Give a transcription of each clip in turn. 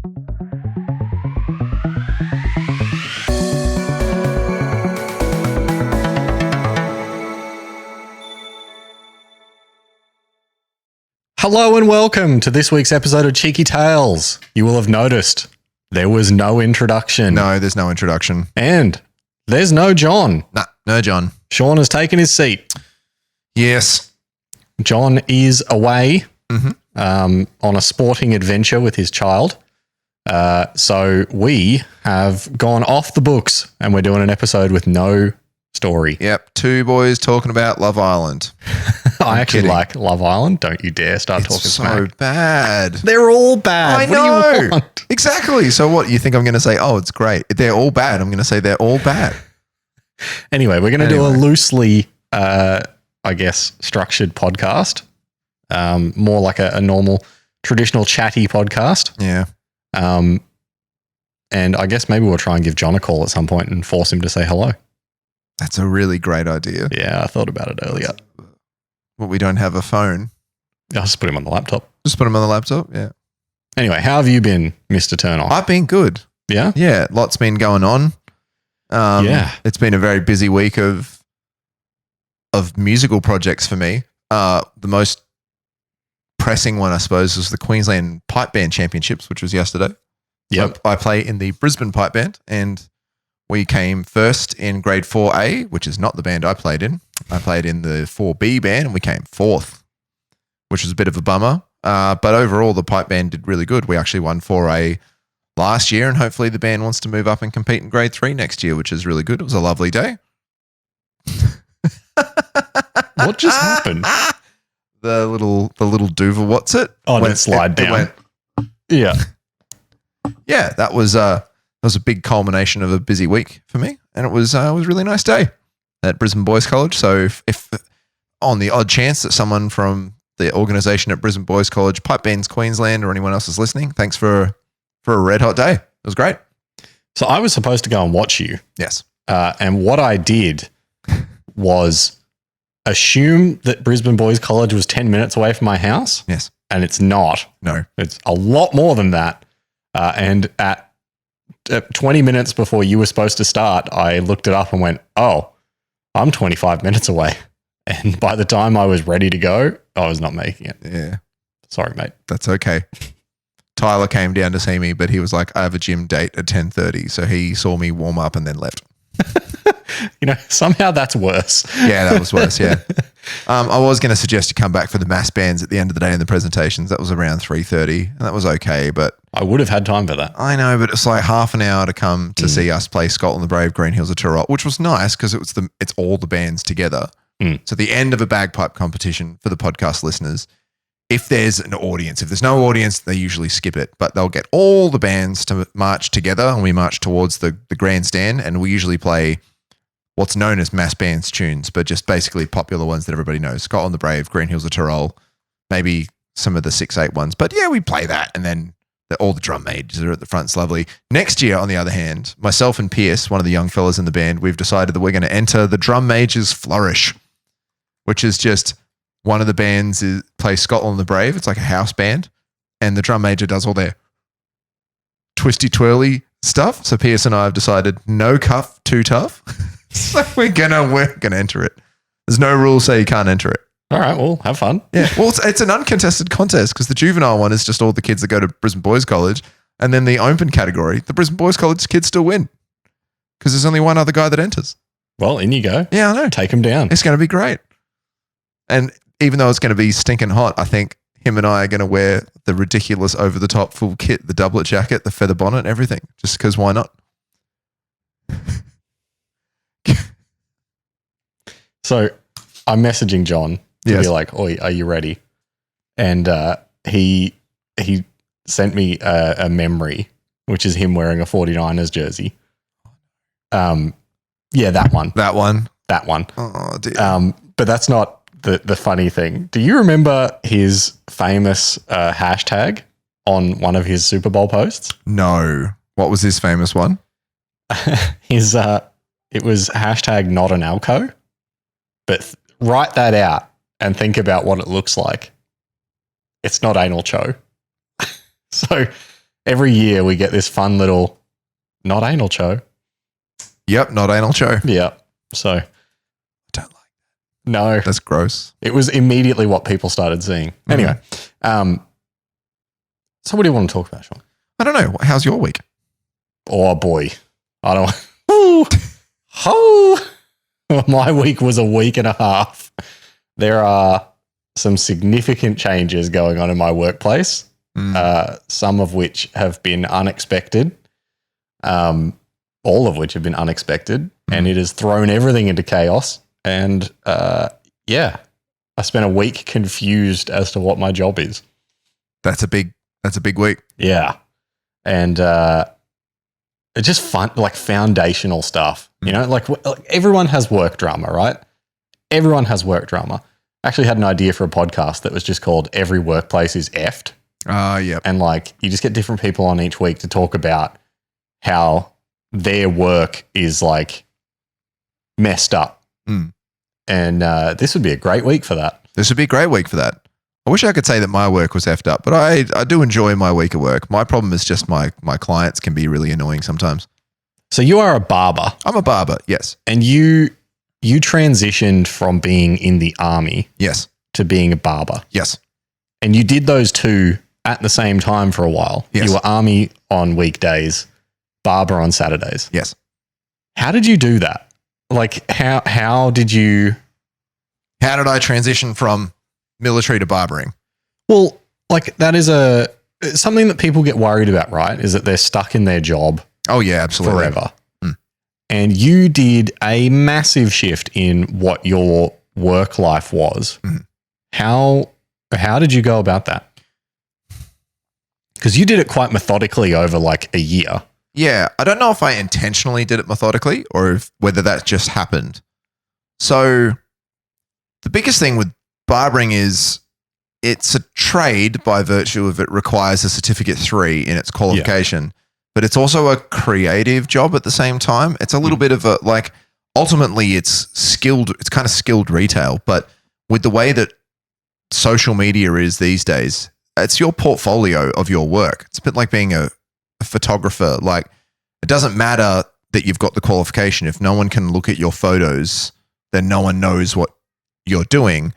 Hello and welcome to this week's episode of Cheeky Tales. You will have noticed there was no introduction. No, there's no introduction. And there's no John. No John. Sean has taken his seat. Yes. John is away on a sporting adventure with his child. So we have gone off the books and we're doing an episode with no story. Yep. Two boys talking about Love Island. I actually like Love Island. Don't you dare start talking smack. It's so bad. They're all bad. I know. What do you want? Exactly. So what, you think I'm going to say, oh, it's great. They're all bad. I'm going to say they're all bad. Anyway, we're going to do a loosely, I guess, structured podcast. More like a normal, traditional chatty podcast. Yeah. And I guess maybe we'll try and give John a call at some point and force him to say hello. That's a really great idea. Yeah, I thought about it earlier. Well, we don't have a phone. I'll just put him on the laptop. Just put him on the laptop, yeah. Anyway, how have you been, Mr. Turnoff? I've been good. Yeah? Yeah, lots been going on. It's been a very busy week of musical projects for me. The most pressing one, I suppose, was the Queensland Pipe Band Championships, which was yesterday. Yep. So I play in the Brisbane Pipe Band, and we came first in grade 4A, which is not the band I played in. I played in the 4B band, and we came fourth, which was a bit of a bummer. But overall, the pipe band did really good. We actually won 4A last year, and hopefully the band wants to move up and compete in grade 3 next year, which is really good. It was a lovely day. What just happened? The little Duva, what's it? Oh, did it slide down? Yeah. Yeah, that was a big culmination of a busy week for me, and it was a really nice day at Brisbane Boys College. So if on the odd chance that someone from the organisation at Brisbane Boys College, Pipe Bands Queensland, or anyone else is listening, thanks for a red hot day. It was great. So I was supposed to go and watch you. Yes. And what I did was assume that Brisbane Boys College was 10 minutes away from my house. Yes. And it's not. No. It's a lot more than that. And at 20 minutes before you were supposed to start, I looked it up and went, oh, I'm 25 minutes away. And by the time I was ready to go, I was not making it. Yeah. Sorry, mate. That's okay. Tyler came down to see me, but he was like, I have a gym date at 10:30. So he saw me warm up and then left. Somehow that's worse. Yeah, that was worse, yeah. I was going to suggest you come back for the mass bands at the end of the day in the presentations. That was around 3:30, and that was okay, but I would have had time for that. I know, but it's like half an hour to come to see us play Scotland the Brave, Green Hills of Tyrrell, which was nice because it's all the bands together. So the end of a bagpipe competition for the podcast listeners, if there's an audience, if there's no audience, they usually skip it, but they'll get all the bands to march together, and we march towards the grandstand, and we usually play what's known as mass bands tunes, but just basically popular ones that everybody knows. Scotland the Brave, Green Hills of Tyrrell, maybe some of the 6/8 ones. But yeah, we play that, and then all the drum majors are at the front. It's lovely. Next year, on the other hand, myself and Pierce, one of the young fellas in the band, we've decided that we're going to enter the Drum Majors Flourish, which is just one of the bands plays Scotland the Brave. It's like a house band, and the drum major does all their twisty twirly stuff. So Pierce and I have decided no cuff, too tough. So we're gonna enter it. There's no rules say you can't enter it. All right, well, have fun. Yeah, well, it's an uncontested contest because the juvenile one is just all the kids that go to Brisbane Boys College, and then the open category, the Brisbane Boys College kids still win because there's only one other guy that enters. Well, in you go. Yeah, I know. Take him down. It's going to be great. And even though it's going to be stinking hot, I think him and I are going to wear the ridiculous over-the-top full kit, the doublet jacket, the feather bonnet, everything, just because why not? So I'm messaging John to be like, "Oi, are you ready?" And he sent me a memory, which is him wearing a 49ers jersey. Yeah, that one. That one. Oh dear. But that's not the funny thing. Do you remember his famous hashtag on one of his Super Bowl posts? No. What was his famous one? It was hashtag not an Alco. But write that out and think about what it looks like. It's not anal cho. So every year we get this fun little not anal show. Yep, not anal show. Yeah. So Don't like no, that's gross. it was immediately what people started seeing. Anyway, so what do you want to talk about, Sean? I don't know. How's your week? Oh boy, I don't. Oh, my week was a week and a half. There are some significant changes going on in my workplace. Some of which have been unexpected. All of which have been unexpected, and it has thrown everything into chaos. And I spent a week confused as to what my job is. That's a big week. Yeah, and it's just fun, like foundational stuff. You know, like everyone has work drama, right? Everyone has work drama. I actually had an idea for a podcast that was just called "Every Workplace is Effed." Yeah. And like you just get different people on each week to talk about how their work is like messed up. And this would be a great week for that. This would be a great week for that. I wish I could say that my work was effed up, but I do enjoy my week of work. My problem is just my clients can be really annoying sometimes. So you are a barber. I'm a barber, yes. And you transitioned from being in the army Yes. to being a barber. Yes. And you did those two at the same time for a while. Yes. You were army on weekdays, barber on Saturdays. Yes. How did you do that? Like how did I transition from military to barbering? Well, like that is something that people get worried about, right? Is that they're stuck in their job Oh yeah, absolutely. forever. And you did a massive shift in what your work life was. How did you go about that? Because you did it quite methodically over like a year. Yeah, I don't know if I intentionally did it methodically or whether that just happened. So the biggest thing with barbering is it's a trade by virtue of it requires a certificate 3 in its qualification, but it's also a creative job at the same time. It's a little bit of a, like, ultimately it's kind of skilled retail, but with the way that social media is these days, it's your portfolio of your work. It's a bit like being a photographer. Like, it doesn't matter that you've got the qualification. If no one can look at your photos, then no one knows what you're doing.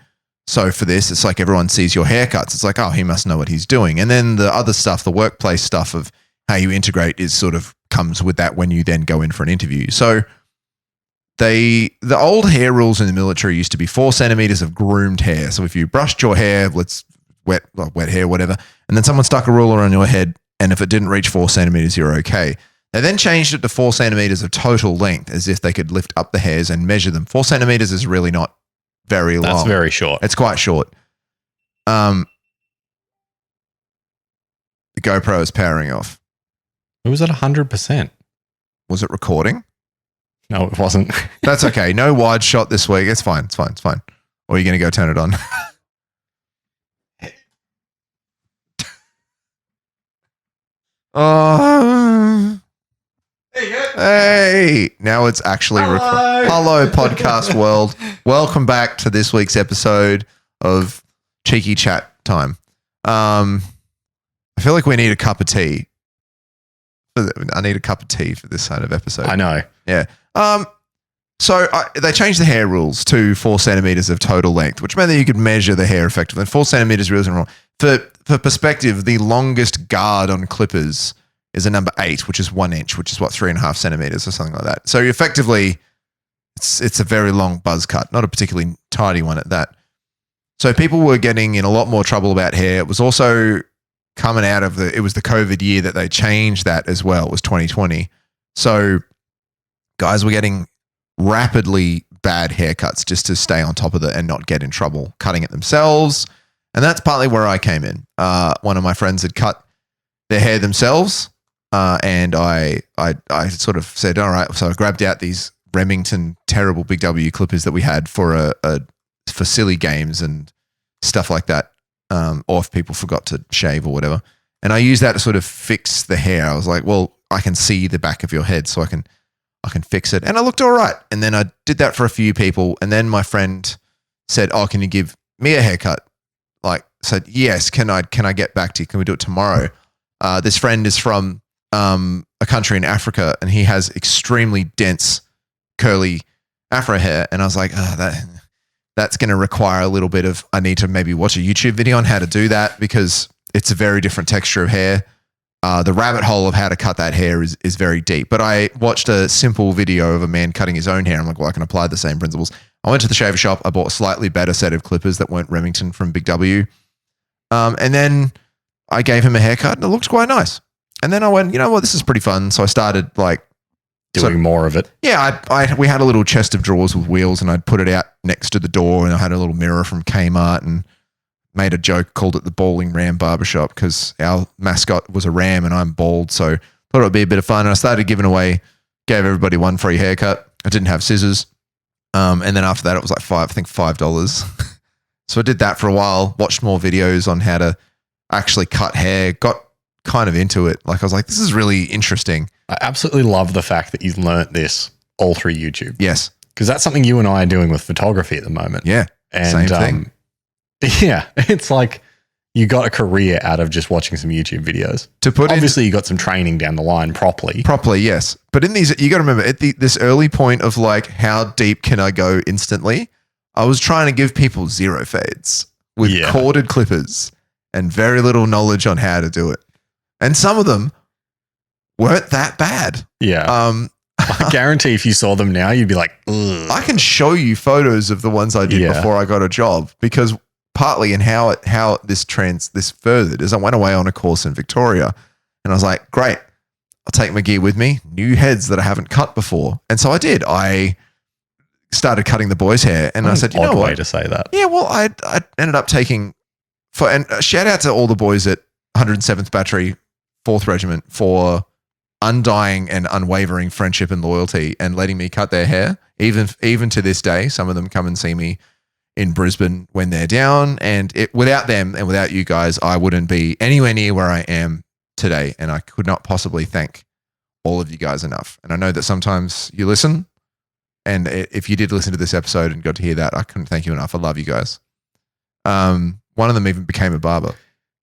So for this, it's like everyone sees your haircuts. It's like, oh, he must know what he's doing. And then the other stuff, the workplace stuff of how you integrate is sort of comes with that when you then go in for an interview. So the old hair rules in the military used to be 4 centimeters of groomed hair. So if you brushed your hair, wet hair, whatever, and then someone stuck a ruler on your head, and if it didn't reach 4 centimeters, you're okay. They then changed it to 4 centimeters of total length, as if they could lift up the hairs and measure them. 4 centimeters is really not very long. That's very short. It's quite short. The GoPro is powering off. It was at 100%. Was it recording? No, it wasn't. That's okay. No wide shot this week. It's fine. It's fine. It's fine. Or are you going to go turn it on? Oh. Hey, now it's actually Hello, podcast world. Welcome back to this week's episode of Cheeky Chat Time. I feel like we need a cup of tea. I need a cup of tea for this kind of episode. I know. Yeah. So they changed the hair rules to 4 centimeters of total length, which meant that you could measure the hair effectively. 4 centimeters really isn't wrong. For perspective, the longest guard on clippers is a number 8, which is 1 inch, which is 3.5 centimeters or something like that. So effectively, it's a very long buzz cut, not a particularly tidy one at that. So people were getting in a lot more trouble about hair. It was also coming out of it was the COVID year that they changed that as well. It was 2020. So guys were getting rapidly bad haircuts just to stay on top of it and not get in trouble cutting it themselves. And that's partly where I came in. One of my friends had cut their hair themselves. And I sort of said, all right. So I grabbed out these Remington terrible Big W clippers that we had for for silly games and stuff like that. Or if people forgot to shave or whatever. And I used that to sort of fix the hair. I was like, well, I can see the back of your head, so I can fix it. And I looked all right. And then I did that for a few people. And then my friend said, oh, can you give me a haircut? Like, said, yes, can I get back to you? Can we do it tomorrow? This friend is from a country in Africa, and he has extremely dense, curly afro hair. And I was like, that's going to require a little bit of, I need to maybe watch a YouTube video on how to do that because it's a very different texture of hair. The rabbit hole of how to cut that hair is very deep. But I watched a simple video of a man cutting his own hair. I'm like, well, I can apply the same principles. I went to the shaver shop. I bought a slightly better set of clippers that weren't Remington from Big W. And then I gave him a haircut and it looked quite nice. And then I went, you know what, this is pretty fun. So I started like doing more of it. Yeah, we had a little chest of drawers with wheels and I'd put it out next to the door and I had a little mirror from Kmart and made a joke, called it the Balding Ram Barbershop because our mascot was a ram and I'm bald. So thought it would be a bit of fun. And I started gave everybody one free haircut. I didn't have scissors. And then after that, it was like $5. So I did that for a while, watched more videos on how to actually cut hair, got kind of into it. Like I was like, this is really interesting. I absolutely love the fact that you've learnt this all through YouTube. Yes. Because that's something you and I are doing with photography at the moment. Yeah. And, same thing. Yeah. It's like you got a career out of just watching some YouTube videos. Obviously, you got some training down the line properly. Properly, yes. But in these, you got to remember, at this early point of like, how deep can I go instantly? I was trying to give people zero fades with corded clippers and very little knowledge on how to do it. And some of them weren't that bad. Yeah. I guarantee if you saw them now, you'd be like, ugh. I can show you photos of the ones I did before I got a job because partly in how this furthered is I went away on a course in Victoria and I was like, great, I'll take my gear with me, new heads that I haven't cut before. And so I did. I started cutting the boys' hair and I said, you know what? Way to say that. Yeah, well, I ended up taking and shout out to all the boys at 107th Battery, 4th Regiment for undying and unwavering friendship and loyalty and letting me cut their hair. Even to this day, some of them come and see me in Brisbane when they're down. And without them and without you guys, I wouldn't be anywhere near where I am today. And I could not possibly thank all of you guys enough. And I know that sometimes you listen. And if you did listen to this episode and got to hear that, I couldn't thank you enough. I love you guys. One of them even became a barber.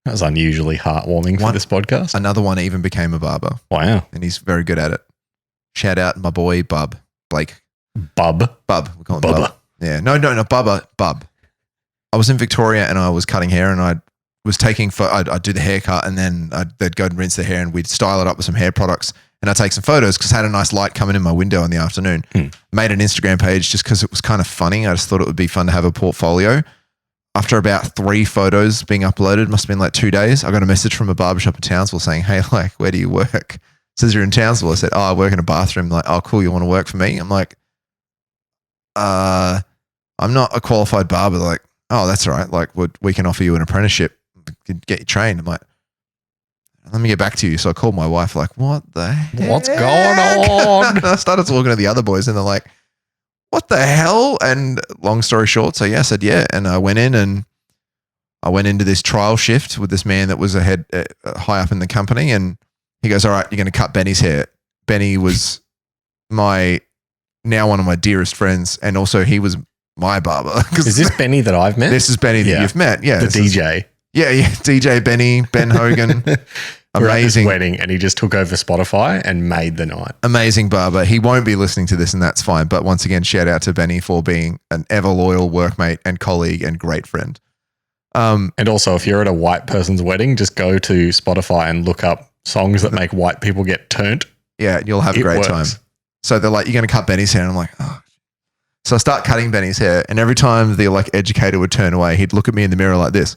That was unusually heartwarming for this podcast. Another one even became a barber. Wow. And he's very good at it. Shout out my boy, Bub. Blake. Bub. We call him Bubba. Yeah. No, Bubba. Bub. I was in Victoria and I was cutting hair and I was I'd do the haircut and then they'd go and rinse the hair and we'd style it up with some hair products. And I'd take some photos because I had a nice light coming in my window in the afternoon. Made an Instagram page just because it was kind of funny. I just thought it would be fun to have a portfolio. After about 3 photos being uploaded, must have been like 2 days, I got a message from a barbershop in Townsville saying, hey, like, where do you work? It says you're in Townsville. I said, I work in a bathroom. Like, oh, cool, you want to work for me? I'm like, I'm not a qualified barber. They're like, oh, that's all right. Like, we can offer you an apprenticeship, get you trained. I'm like, let me get back to you. So I called my wife, like, what the heck? What's going on? I started talking to the other boys and they're like, what the hell? And long story short, so yeah, I said, yeah. And I went in and I went into this trial shift with this man that was high up in the company. And he goes, all right, you're going to cut Benny's hair. Benny was now one of my dearest friends. And also he was my barber. Is this Benny that I've met? This is Benny that you've met. Yeah. The DJ. Yeah. DJ Benny, Ben Hogan. We're at this wedding and he just took over Spotify and made the night. Amazing barber. He won't be listening to this and that's fine. But once again, shout out to Benny for being an ever loyal workmate and colleague and great friend. And also if you're at a white person's wedding, just go to Spotify and look up songs that make white people get turned. Yeah, you'll have a great time. So they're like, you're going to cut Benny's hair. And I'm like, oh. So I start cutting Benny's hair and every time the like educator would turn away, he'd look at me in the mirror like this.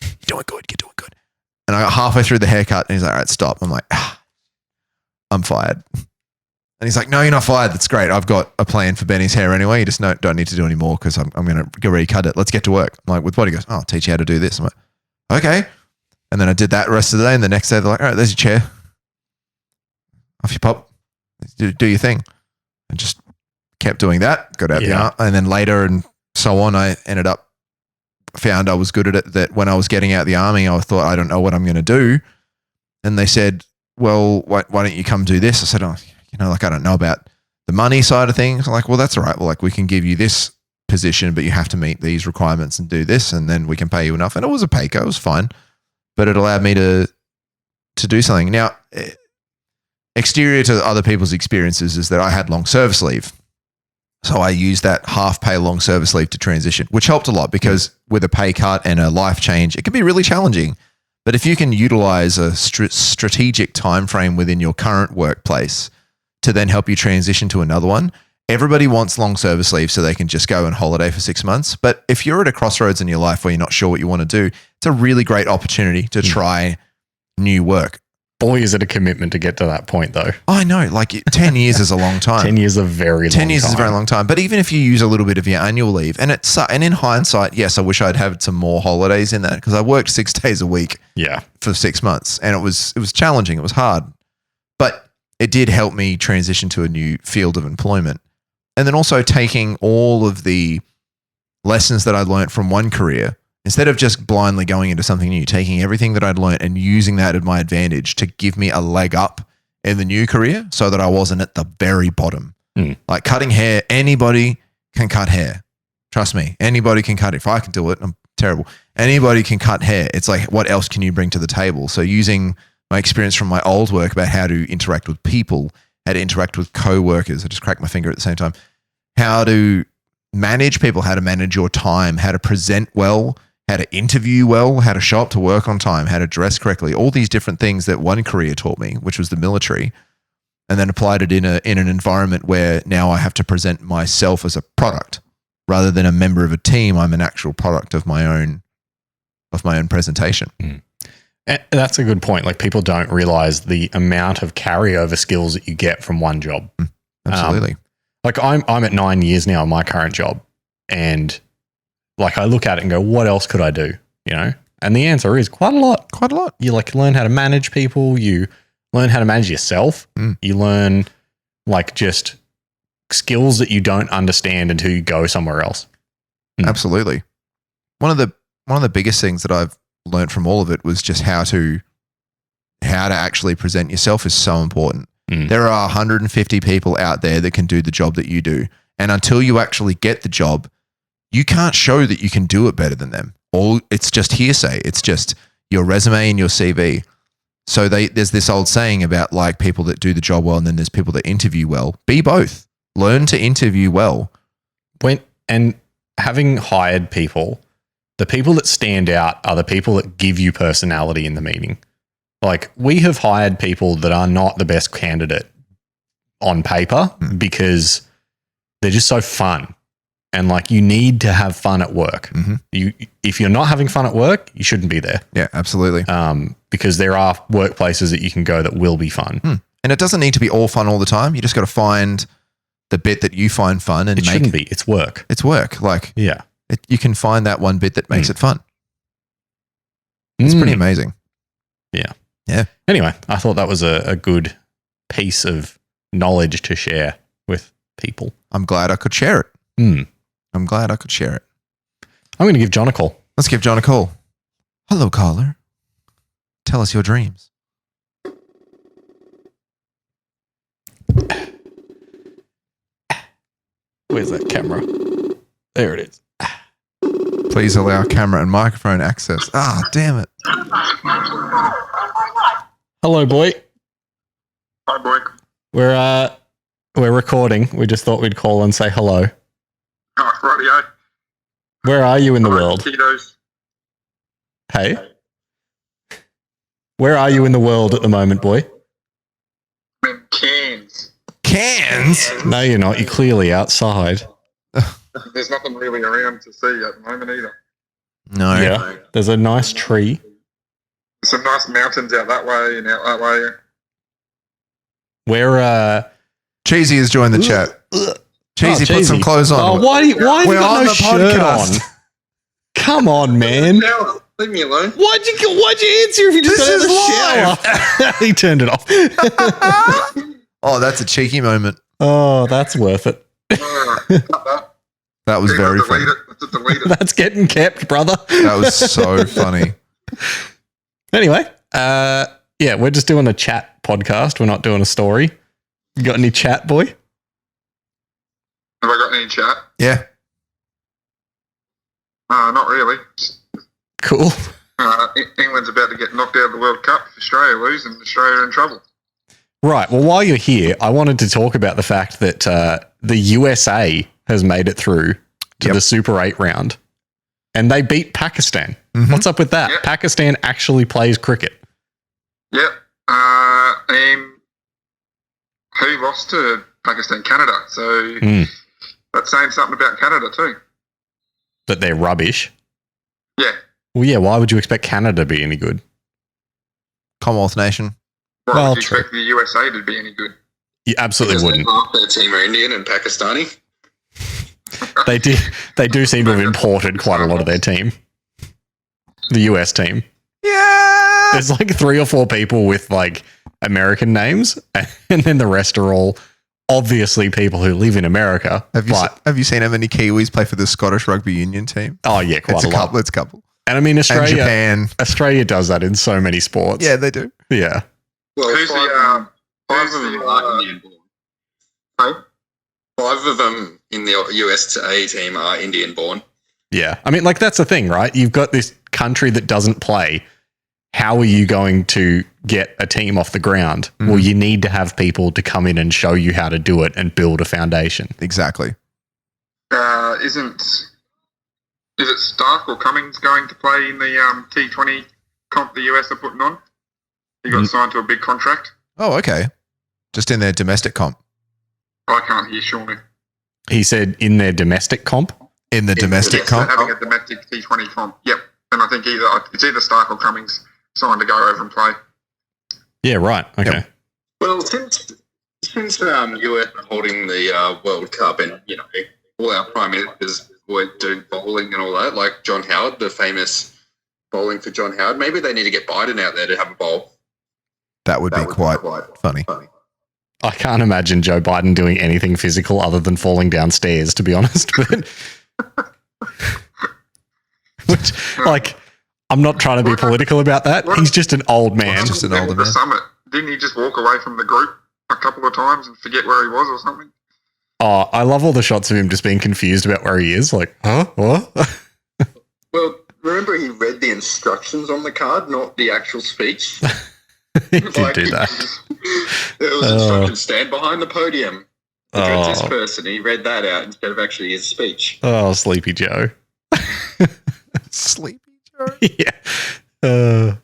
You're doing good. You're doing good. And I got halfway through the haircut and he's like, all right, stop. I'm like, I'm fired. And he's like, no, you're not fired. That's great. I've got a plan for Benny's hair anyway. You just don't need to do any more because I'm going to go recut it. Let's get to work. I'm like, with what? He goes, oh, I'll teach you how to do this. I'm like, okay. And then I did that the rest of the day. And the next day they're like, all right, there's your chair. Off you pop. Do your thing. And just kept doing that. Got out the arm. And then later and so on, I ended up found I was good at it, that when I was getting out of the army, I thought, I don't know what I'm going to do. And they said, well, why don't you come do this? I said, oh, I don't know about the money side of things. I'm like, well, that's all right. Well, like we can give you this position, but you have to meet these requirements and do this, and then we can pay you enough. And it was a pay cut. It was fine. But it allowed me to to do something. Now, exterior to other people's experiences is that I had long service leave. So I used that half pay long service leave to transition, which helped a lot because with a pay cut and a life change, it can be really challenging. But if you can utilize a strategic time frame within your current workplace to then help you transition to another one, everybody wants long service leave so they can just go on holiday for 6 months. But if you're at a crossroads in your life where you're not sure what you want to do, it's a really great opportunity to try new work. Boy, is it a commitment to get to that point, though. I know, like 10 years is a long time. 10 years is a very long time. 10 years is a very long time. But even if you use a little bit of your annual leave, and in hindsight, yes, I wish I'd had some more holidays in that because I worked 6 days a week for 6 months, and it was challenging. It was hard. But it did help me transition to a new field of employment. And then also taking all of the lessons that I learned from one career, instead of just blindly going into something new, taking everything that I'd learned and using that at my advantage to give me a leg up in the new career so that I wasn't at the very bottom. Like cutting hair, anybody can cut hair. Trust me, anybody can cut it. If I can do it, I'm terrible. Anybody can cut hair. It's like, what else can you bring to the table? So using my experience from my old work about how to interact with people, how to interact with co-workers, I just cracked my finger at the same time, how to manage people, how to manage your time, how to present well, how to interview well, how to show up to work on time, how to dress correctly, all these different things that one career taught me, which was the military, and then applied it in an environment where now I have to present myself as a product rather than a member of a team. I'm an actual product of my own presentation. And that's a good point. Like people don't realize the amount of carryover skills that you get from one job. Absolutely. Like I'm at 9 years now in my current job, and like I look at it and go, what else could I do? You know? And the answer is quite a lot. Quite a lot. You like learn how to manage people. You learn how to manage yourself. You learn like just skills that you don't understand until you go somewhere else. Absolutely. One of the biggest things that I've learned from all of it was just how to actually present yourself is so important. There are 150 people out there that can do the job that you do. And until you actually get the job, you can't show that you can do it better than them. It's just hearsay. It's just your resume and your CV. So there's this old saying about like people that do the job well and then there's people that interview well. Be both. Learn to interview well. And having hired people, the people that stand out are the people that give you personality in the meeting. Like we have hired people that are not the best candidate on paper because they're just so fun. And like you need to have fun at work. If you're not having fun at work, you shouldn't be there. Yeah, absolutely. Because there are workplaces that you can go that will be fun. And it doesn't need to be all fun all the time. You just got to find the bit that you find fun and it shouldn't be. It's work. It's work. Like you can find that one bit that makes it fun. It's pretty amazing. Yeah. Anyway, I thought that was a good piece of knowledge to share with people. I'm glad I could share it. I'm glad I could share it. I'm going to give John a call. Let's give John a call. Hello, caller. Tell us your dreams. Where's that camera? There it is. Please allow camera and microphone access. Damn it. Hello, boy. Hi, boy. We're recording. We just thought we'd call and say hello. Oh, rightio. Where are you in the world? Kiddos. Hey? Where are you in the world at the moment, boy? I'm in Cairns. Cairns? No, you're not. You're clearly outside. There's nothing really around to see at the moment either. No. Yeah. There's a nice tree. There's some nice mountains out that way and out that way. Where Cheesy has joined the chat. Cheesy, put some clothes on. Oh, why have you got no shirt podcast. on? Come on, man. Now, leave me alone. Why'd you answer if you just got out of the shower? He turned it off. Oh, that's a cheeky moment. Oh, that's worth it. That was very funny. That's getting kept, brother. That was so funny. Anyway, yeah, we're just doing a chat podcast. We're not doing a story. You got any chat, boy? Have I got any chat? Yeah. Not really. Cool. England's about to get knocked out of the World Cup. If Australia lose, and Australia are in trouble. Right. Well, while you're here, I wanted to talk about the fact that the USA has made it through to the Super 8 round, and they beat Pakistan. Mhm. What's up with that? Yep. Pakistan actually plays cricket. Yep. And who lost to Pakistan? Canada. So that's saying something about Canada too. That they're rubbish. Yeah. Well, yeah. Why would you expect Canada to be any good? Commonwealth nation. Why Well, would you true. expect the USA to be any good? You absolutely Because wouldn't. half their team are Indian and Pakistani. They do seem to have imported quite a lot of their team. The US team. Yeah. There's like 3 or 4 people with like American names, and then the rest are all obviously people who live in America. Have you seen how many Kiwis play for the Scottish rugby union team? Oh yeah, quite It's a a lot. couple. It's a couple. And I mean, And Japan. Australia does that in so many sports. Yeah, they do. Yeah. Well, Who's five who's of them the, are Indian born. Hey? 5 of them in the USA team are Indian born. Yeah. I mean, like, that's the thing, right? You've got this country that doesn't play. How are you going to get a team off the ground? Well, you need to have people to come in and show you how to do it and build a foundation. Exactly. Is it Stark or Cummings going to play in the T20 comp the US are putting on? He got signed to a big contract. Oh, okay. Just in their domestic comp. I can't hear Shawnee. He said in their domestic comp. In the domestic Yes, they're comp. having a domestic T20 comp. Yep. And I think it's either Stark or Cummings signed to go over and play. Yeah, right. Okay. Yep. Well, since US are holding the World Cup, and all our prime ministers were doing bowling and all that, like John Howard, the famous bowling for John Howard, maybe they need to get Biden out there to have a bowl. That would be quite funny. I can't imagine Joe Biden doing anything physical other than falling downstairs, to be honest. But which, like, I'm not trying to be political about that. He's just an old man. Just an older The man. summit. Didn't he just walk away from the group a couple of times and forget where he was or something? Oh, I love all the shots of him just being confused about where he is. Like, huh? What? Well, remember he read the instructions on the card, not the actual speech. He did do that. There was instructions, stand behind the podium. Address this Oh, person. He read that out instead of actually his speech. oh, Sleepy Joe. Sleepy Joe. Yeah.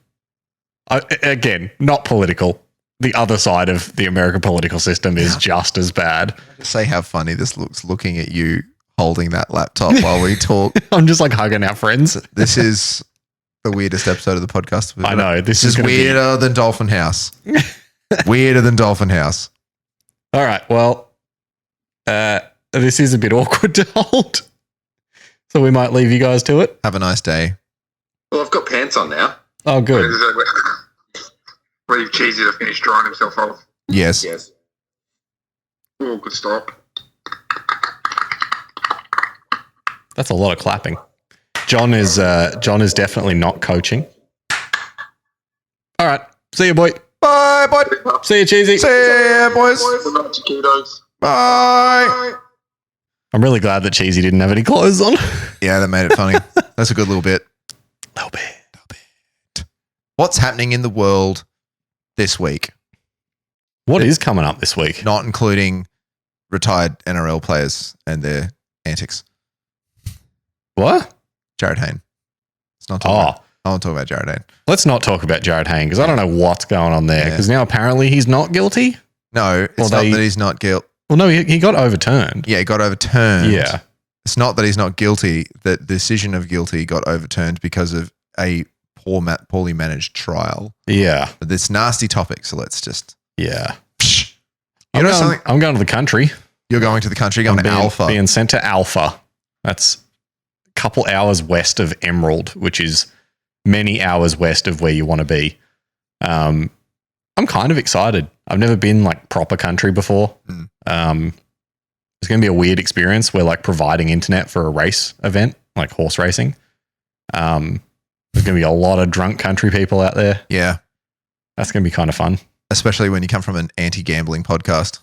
Again, not political. The other side of the American political system is just as bad. Say how funny this looks looking at you holding that laptop while we talk. I'm just like hugging our friends. This is the weirdest episode of the podcast. I know. This is gonna be- weirder than Dolphin House. Weirder than Dolphin House. All right. Well, this is a bit awkward to hold. So we might leave you guys to it. Have a nice day. Well, I've got pants on now. Oh, good. Leave Cheesy to finish drying himself off. Yes. Yes. Oh, good stop. That's a lot of clapping. John is definitely not coaching. All right. See you, boy. Bye, boy. See you, Cheesy. See ya, boys. Good night, chiquitos. Bye. I'm really glad that Cheesy didn't have any clothes on. Yeah, that made it funny. That's a good little bit. Little bit. What's happening in the world this week? What is coming up this week? Not including retired NRL players and their antics. What? Jared Hayne. It's not Oh, talking I want to talk about Jared Hayne. let's not talk about Jared Hayne because I don't know what's going on there. Yeah. Because now apparently he's not guilty. No, it's Well, not they- that he's not guilty. Well, no, he got overturned. Yeah, he got overturned. Yeah. It's not that he's not guilty. The decision of guilty got overturned because of a poorly managed trial. Yeah. But it's nasty topic, so let's just... Yeah. You know something? I'm going to the country. You're going to the country, going I'm to Alpha. being sent to Alpha. That's a couple hours west of Emerald, which is many hours west of where you want to be. I'm kind of excited. I've never been like proper country before. It's going to be a weird experience. We're like providing internet for a race event, like horse racing. There's going to be a lot of drunk country people out there. Yeah, That's going to be kind of fun. especially when you come from an anti-gambling podcast.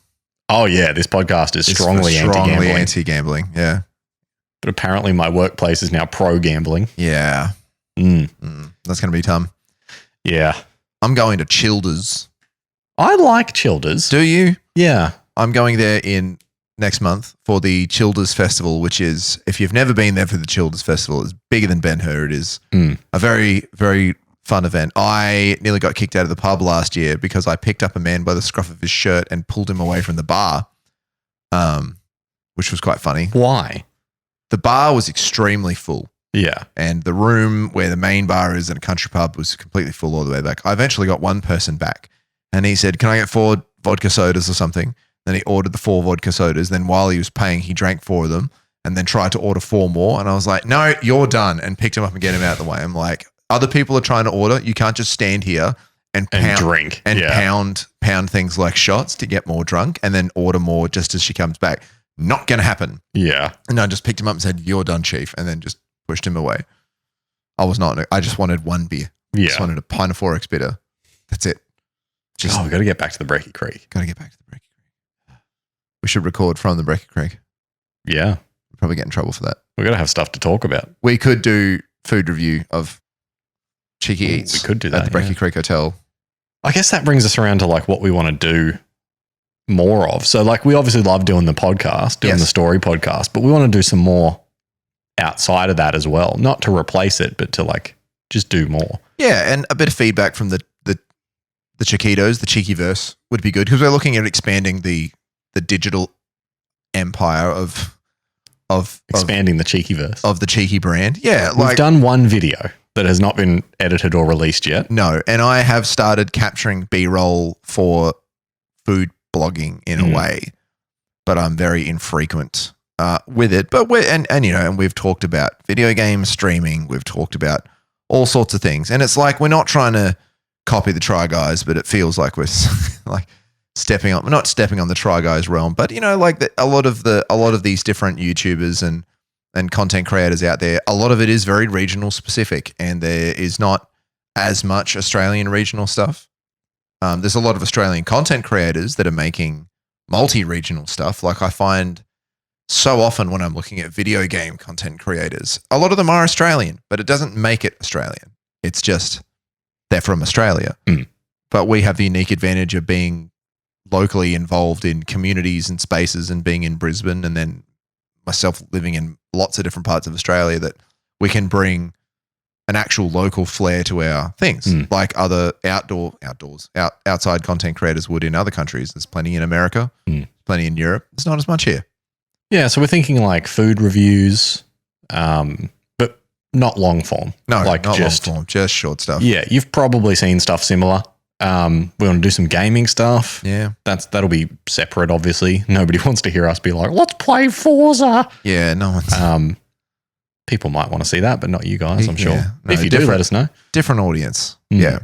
Oh yeah, this podcast is It's strongly anti-gambling. anti-gambling. Yeah. But apparently my workplace is now pro-gambling. Yeah. That's going to be tough. Yeah. I'm going to Childers. I like Childers. Do you? Yeah. I'm going there in next month for the Childers Festival, which is, if you've never been there for the Childers Festival, it's bigger than Ben-Hur. It is a very, very fun event. I nearly got kicked out of the pub last year because I picked up a man by the scruff of his shirt and pulled him away from the bar, which was quite funny. Why? The bar was extremely full. Yeah. And the room where the main bar is in a country pub was completely full all the way back. I eventually got one person back and he said, "Can I get 4 vodka sodas or something?" Then he ordered the 4 vodka sodas. Then while he was paying, he drank 4 of them and then tried to order 4 more. And I was like, "No, you're done," and picked him up and get him out of the way. I'm like, other people are trying to order. You can't just stand here and drink and pound things like shots to get more drunk and then order more just as she comes back. Not going to happen. Yeah. And I just picked him up and said, "You're done, chief," and then just pushed him away. I just wanted 1 beer. Yeah. Just wanted a pint of 4X bitter. That's it. We got to get back to the Brecky Creek. Got to get back to the Brecky Creek. We should record from the Brecky Creek. Yeah. We'll probably get in trouble for that. We got to have stuff to talk about. We could do food review of Cheeky Eats. We could do that at the Brecky Creek Hotel. I guess that brings us around to like what we want to do more of. So like we obviously love doing the podcast, doing the story podcast, but we want to do some more outside of that as well. Not to replace it, but to like just do more. Yeah, and a bit of feedback from the Chiquitos, the Cheekyverse would be good because we're looking at expanding the digital empire of expanding the Cheekyverse. Of the Cheeky brand. Yeah. We've done one video that has not been edited or released yet. No, and I have started capturing B-roll for food blogging in a way, but I'm very infrequent with it. But and we've talked about video game streaming. We've talked about all sorts of things, and it's like we're not trying to copy the Try Guys, but it feels like we're like we're not stepping on the Try Guys realm, but like a lot of these different YouTubers and content creators out there, a lot of it is very regional specific, and there is not as much Australian regional stuff. There's a lot of Australian content creators that are making multi-regional stuff. Like I find so often when I'm looking at video game content creators, a lot of them are Australian, but it doesn't make it Australian. It's just they're from Australia. But we have the unique advantage of being locally involved in communities and spaces and being in Brisbane, and then myself living in lots of different parts of Australia, that we can bring an actual local flair to our things, like other outside content creators would in other countries. There's plenty in America, plenty in Europe. There's not as much here. Yeah, so we're thinking like food reviews, but not long form. No, like not long form, just short stuff. Yeah, you've probably seen stuff similar. We want to do some gaming stuff. Yeah. That'll be separate, obviously. Nobody wants to hear us be like, "Let's play Forza." Yeah, no one's... people might want to see that, but not you guys, I'm sure. Yeah, no, if you do, let us know. Different audience. Yeah.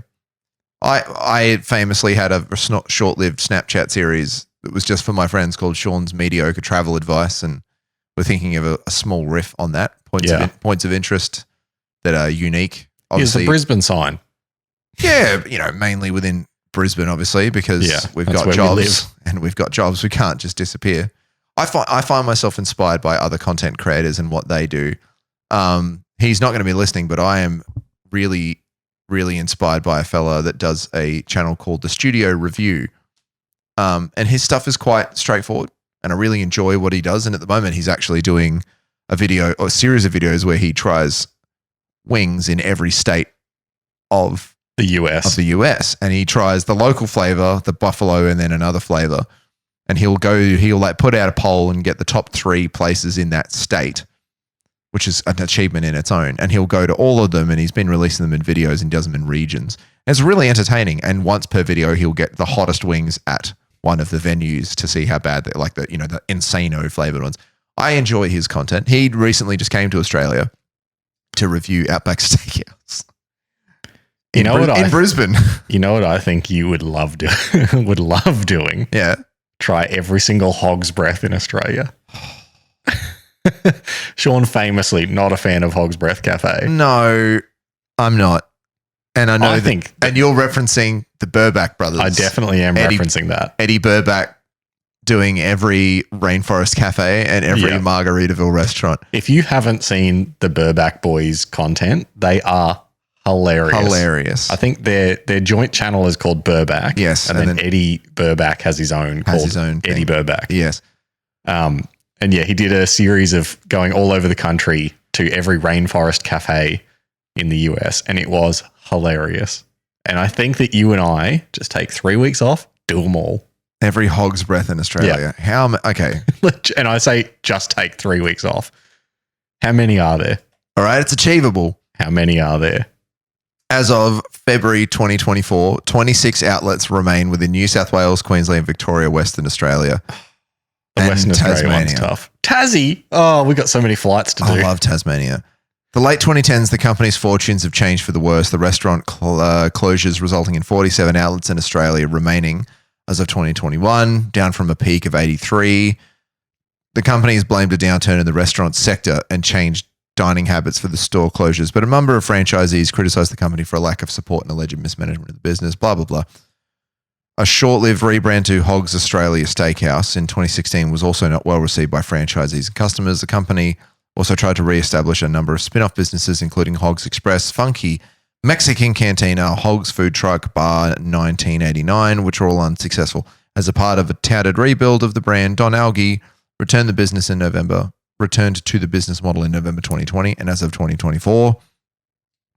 I famously had a short-lived Snapchat series that was just for my friends called Sean's Mediocre Travel Advice, and we're thinking of a small riff on that. Points of interest that are unique. Obviously, here's the Brisbane sign. Yeah, mainly within Brisbane, obviously, because we've got jobs and we've got jobs. We can't just disappear. I find myself inspired by other content creators and what they do. He's not going to be listening, but I am really, really inspired by a fella that does a channel called The Studio Review. And his stuff is quite straightforward, and I really enjoy what he does. And at the moment, he's actually doing a series of videos where he tries wings in every state of the US. And he tries the local flavor, the buffalo, and then another flavor. And he'll like put out a poll and get the top 3 places in that state, which is an achievement in its own. And he'll go to all of them, and he's been releasing them in videos and does them in regions. And it's really entertaining. And once per video, he'll get the hottest wings at one of the venues to see how bad they're, like the Insano flavored ones. I enjoy his content. He recently just came to Australia to review Outback Steakhouse. In Brisbane. You know what I think you would love doing? Yeah. Try every single hog's breath in Australia. Sean famously not a fan of Hog's Breath Cafe. No, I'm not. And I know and you're referencing the Burback brothers. I definitely am referencing that. Eddie Burback doing every Rainforest Cafe and every Margaritaville restaurant. If you haven't seen the Burback Boys content, they are hilarious. I think their joint channel is called Burback. Yes. And then Eddie Burback has his own called Eddie Burback. Yes. And yeah, he did a series of going all over the country to every Rainforest Cafe in the US, and it was hilarious. And I think that you and I just take 3 weeks off, do them all. Every hog's breath in Australia. Yeah. Okay. And I say just take 3 weeks off. How many are there? All right, it's achievable. How many are there? As of February 2024, 26 outlets remain within New South Wales, Queensland, Victoria, Western Australia. The Western Australia one's tough. Tassie. Oh, we got so many flights to do. I love Tasmania. The late 2010s, the company's fortunes have changed for the worse. The restaurant closures resulting in 47 outlets in Australia remaining as of 2021, down from a peak of 83. The company has blamed a downturn in the restaurant sector and changed dining habits for the store closures, but a number of franchisees criticized the company for a lack of support and alleged mismanagement of the business, blah, blah, blah. A short-lived rebrand to Hogs Australia Steakhouse in 2016 was also not well received by franchisees and customers. The company also tried to re-establish a number of spin-off businesses, including Hogs Express, Funky, Mexican Cantina, Hogs Food Truck, Bar 1989, which were all unsuccessful. As a part of a touted rebuild of the brand, Don Algie returned to the business model in November 2020, and as of 2024,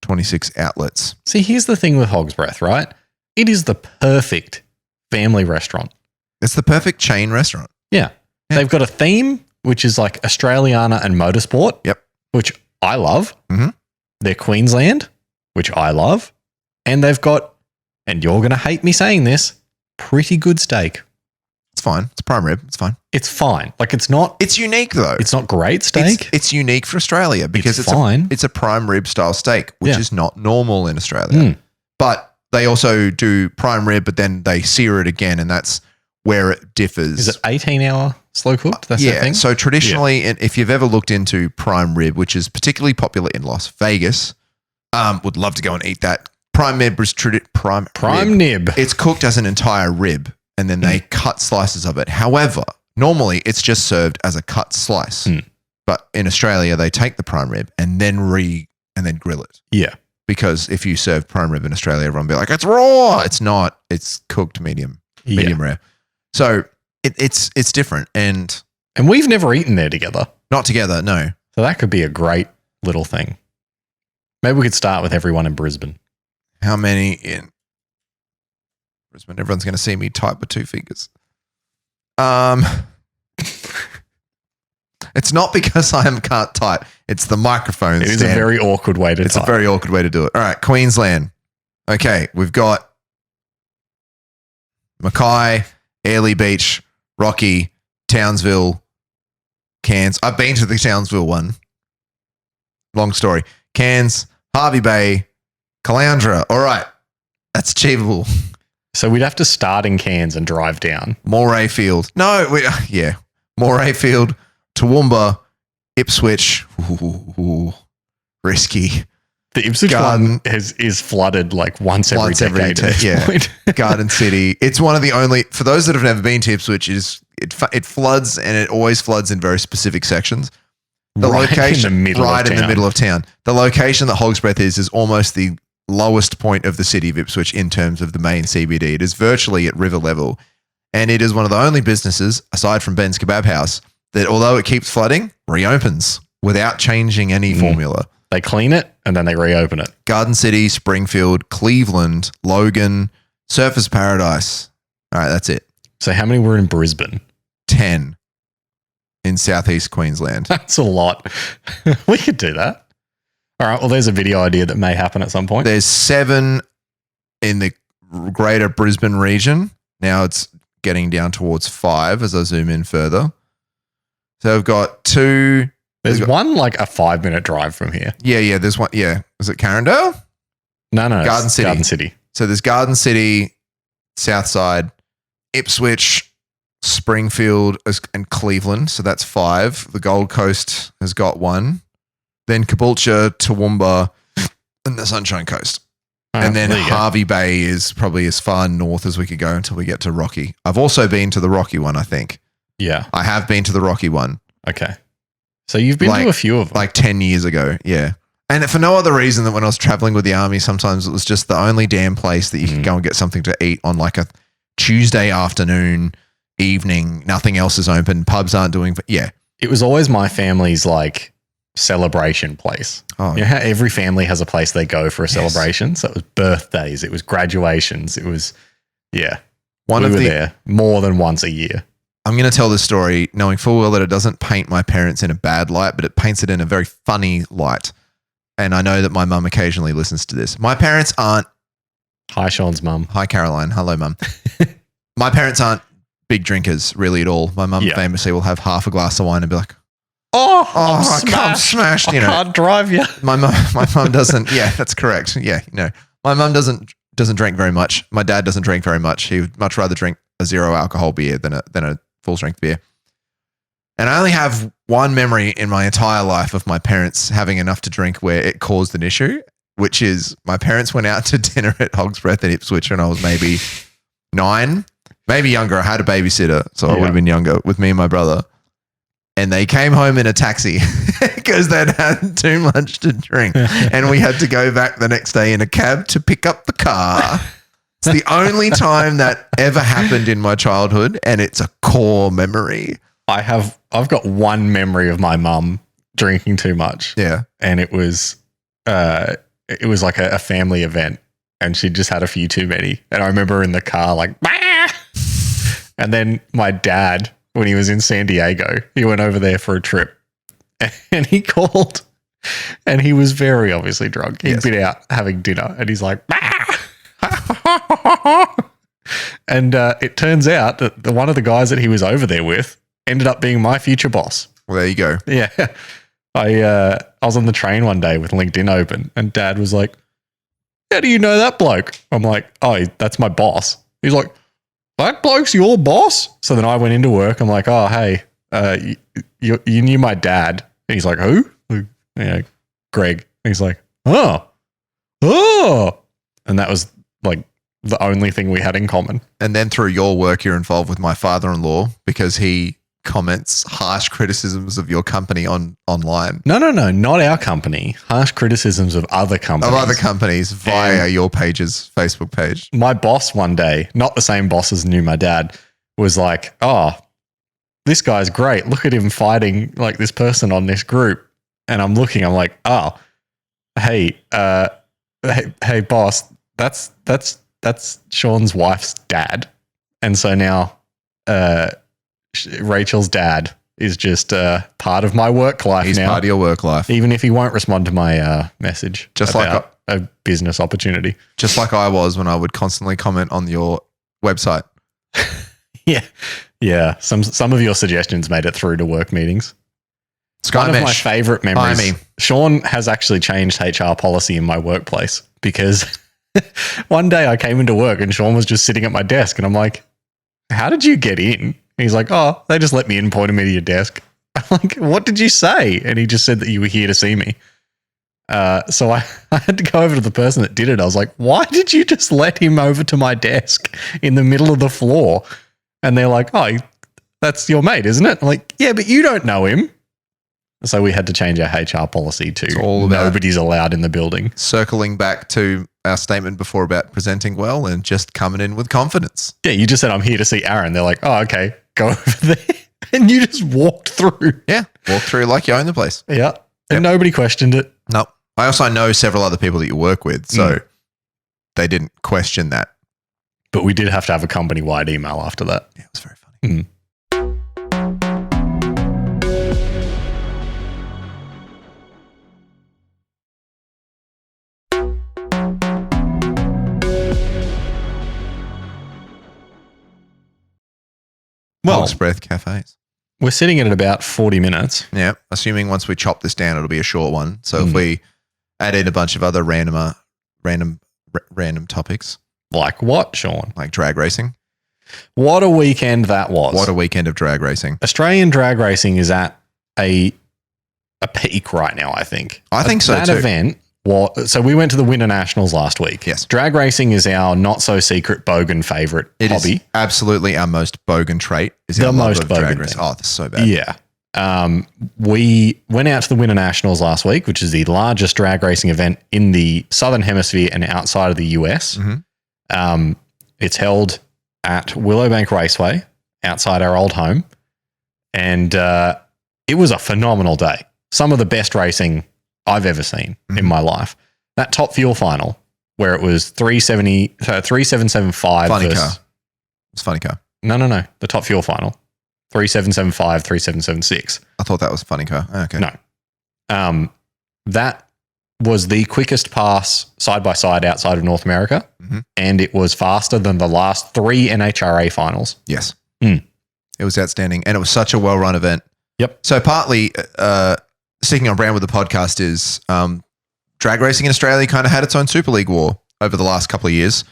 26 outlets. See, here's the thing with Hog's Breath, right? It is the perfect family restaurant. It's the perfect chain restaurant. Yeah. They've got a theme, which is like Australiana and motorsport. Yep. Which I love. Mm-hmm. They're Queensland, which I love. And they've got, and you're going to hate me saying this, pretty good steak. It's fine. It's prime rib. It's fine. It's fine. Like it's not. It's unique though. It's not great steak. It's unique for Australia because it's fine. It's a prime rib style steak, which is not normal in Australia. But they also do prime rib, but then they sear it again, and that's where it differs. Is it 18-hour slow cooked? That's the thing? So traditionally, if you've ever looked into prime rib, which is particularly popular in Las Vegas, would love to go and eat that. Prime rib is prime nib. It's cooked as an entire rib, and then they cut slices of it. However, normally it's just served as a cut slice. But in Australia, they take the prime rib and then grill it. Yeah. Because if you serve prime rib in Australia, everyone will be like, it's raw. It's not. It's cooked medium rare. So it's different. And we've never eaten there together. Not together, no. So that could be a great little thing. Maybe we could start with everyone in Brisbane. How many in Brisbane? Everyone's going to see me type with two fingers. It's not because I can't type. It's the microphone. It is a very awkward way to type. It's a very awkward way to do it. All right, Queensland. Okay, we've got Mackay, Airlie Beach, Rocky, Townsville, Cairns. I've been to the Townsville one. Long story. Cairns, Hervey Bay, Caloundra. All right, that's achievable. So we'd have to start in Cairns and drive down. Morayfield. No, Morayfield, Toowoomba, Ipswich. Ooh, risky. The Ipswich one is flooded like once every decade at this point. Garden City. It's one of the only, for those that have never been to Ipswich, it floods, and it always floods in very specific sections. The location in the middle of town. The location that Hog's Breath is almost the lowest point of the city of Ipswich in terms of the main CBD. It is virtually at river level, and it is one of the only businesses, aside from Ben's Kebab House, that although it keeps flooding, reopens without changing any formula. They clean it and then they reopen it. Garden City, Springfield, Cleveland, Logan, Surfers Paradise. All right, that's it. So how many were in Brisbane? 10 in southeast Queensland. That's a lot. We could do that. All right, well, there's a video idea that may happen at some point. There's 7 in the greater Brisbane region. Now it's getting down towards 5 as I zoom in further. So I've got 2. There's one like a 5-minute drive from here. Yeah. There's one. Yeah. Is it Carindale? No. Garden City. Garden City. So there's Garden City, Southside, Ipswich, Springfield, and Cleveland. So that's 5. The Gold Coast has got 1. Then Caboolture, Toowoomba, and the Sunshine Coast. And then Hervey Bay is probably as far north as we could go until we get to Rocky. I've also been to the Rocky one, I think. Yeah. I have been to the Rocky one. Okay. So you've been to a few of them. Like 10 years ago. Yeah. And for no other reason than when I was traveling with the army, sometimes it was just the only damn place that you could go and get something to eat on like a Tuesday afternoon, evening. Nothing else is open. Pubs aren't doing. Yeah. It was always my family's like celebration place. Oh, You know how every family has a place they go for a celebration? So it was birthdays, it was graduations, it was, yeah. We were there more than once a year. I'm going to tell this story knowing full well that it doesn't paint my parents in a bad light, but it paints it in a very funny light. And I know that my mum occasionally listens to this. My parents aren't. Hi, Sean's mum. Hi, Caroline. Hello, mum. My parents aren't big drinkers really at all. My mum famously will have half a glass of wine and be like, I'm smashed. You know, I can't drive you. My mum doesn't. Yeah, that's correct. Yeah, no, my mum doesn't drink very much. My dad doesn't drink very much. He would much rather drink a 0 alcohol beer than a full strength beer. And I only have one memory in my entire life of my parents having enough to drink where it caused an issue, which is my parents went out to dinner at Hog's Breath in Ipswich when I was maybe 9, maybe younger. I had a babysitter, so I would have been younger with me and my brother. And they came home in a taxi because they'd had too much to drink. And we had to go back the next day in a cab to pick up the car. It's the only time that ever happened in my childhood, and it's a core memory. I've got one memory of my mum drinking too much. Yeah. And it was like a family event, and she just had a few too many. And I remember her in the car like, bah! And then my dad, when he was in San Diego, he went over there for a trip, and he called, and he was very obviously drunk. He'd been out having dinner, and he's like, bah! And it turns out that one of the guys that he was over there with ended up being my future boss. Well, there you go. Yeah. I was on the train one day with LinkedIn open, and Dad was like, how do you know that bloke? I'm like, oh, that's my boss. He's like, that bloke's your boss? So then I went into work. I'm like, oh, hey, you knew my dad. And he's like, who? Yeah, Greg. And he's like, oh. And that was like the only thing we had in common. And then through your work, you're involved with my father-in-law because he comments harsh criticisms of your company online. No, not our company. Harsh criticisms of other companies. Of other companies via your page's Facebook page. My boss one day, not the same boss as knew my dad, was like, oh, this guy's great. Look at him fighting like this person on this group. And I'm looking, I'm like, oh, hey, boss, that's Sean's wife's dad. And so now Rachel's dad is just part of my work life. He's now. part of your work life. Even if he won't respond to my message just about a business opportunity. Just like I was when I would constantly comment on your website. Yeah. Some of your suggestions made it through to work meetings. Sky One Mesh. of my favorite memories. Buy me. Sean has actually changed HR policy in my workplace because one day I came into work and Sean was just sitting at my desk and I'm like, how did you get in? And he's like, oh, they just let me in, pointed me to your desk. I'm like, what did you say? And he just said that you were here to see me. So I had to go over to the person that did it. I was like, why did you just let him over to my desk in the middle of the floor? And they're like, oh, that's your mate, isn't it? I'm like, yeah, but you don't know him. So we had to change our HR policy to nobody's allowed in the building. Circling back to our statement before about presenting well and just coming in with confidence. Yeah, you just said, I'm here to see Aaron. They're like, oh, okay, go over there. And you just walked through. Yeah, walk through like you own the place. Yeah, and nobody questioned it. No. I also know several other people that you work with, so they didn't question that. But we did have to have a company-wide email after that. Yeah, it was very funny. Well, Hog's Breath cafes. We're sitting at about 40 minutes. Yeah, assuming once we chop this down, it'll be a short one. So if we add in a bunch of other random topics. Like what, Sean? Like drag racing. What a weekend that was. What a weekend of drag racing. Australian drag racing is at a peak right now, I think. I think so that too. Event So we went to the Winter Nationals last week. Yes. Drag racing is our not-so-secret Bogan favourite hobby. Is absolutely our most Bogan trait. Is The our love most of drag Bogan racing. thing. Oh, this is so bad. Yeah. We went out to the Winter Nationals last week, which is the largest drag racing event in the Southern Hemisphere and outside of the US. Mhm. It's held at Willowbank Raceway outside our old home. And it was a phenomenal day. Some of the best racing I've ever seen in my life. That Top Fuel final, where it was 3775 Funny versus, car. It's funny car. No. The Top Fuel final. 3775, 3776. I thought that was funny car. Okay. No. That was the quickest pass side by side outside of North America. Mhm. And it was faster than the last 3 NHRA finals. Yes. Mm. It was outstanding. And it was such a well-run event. Yep. So partly, sticking on brand with the podcast is drag racing in Australia kind of had its own Super League war over the last couple of years,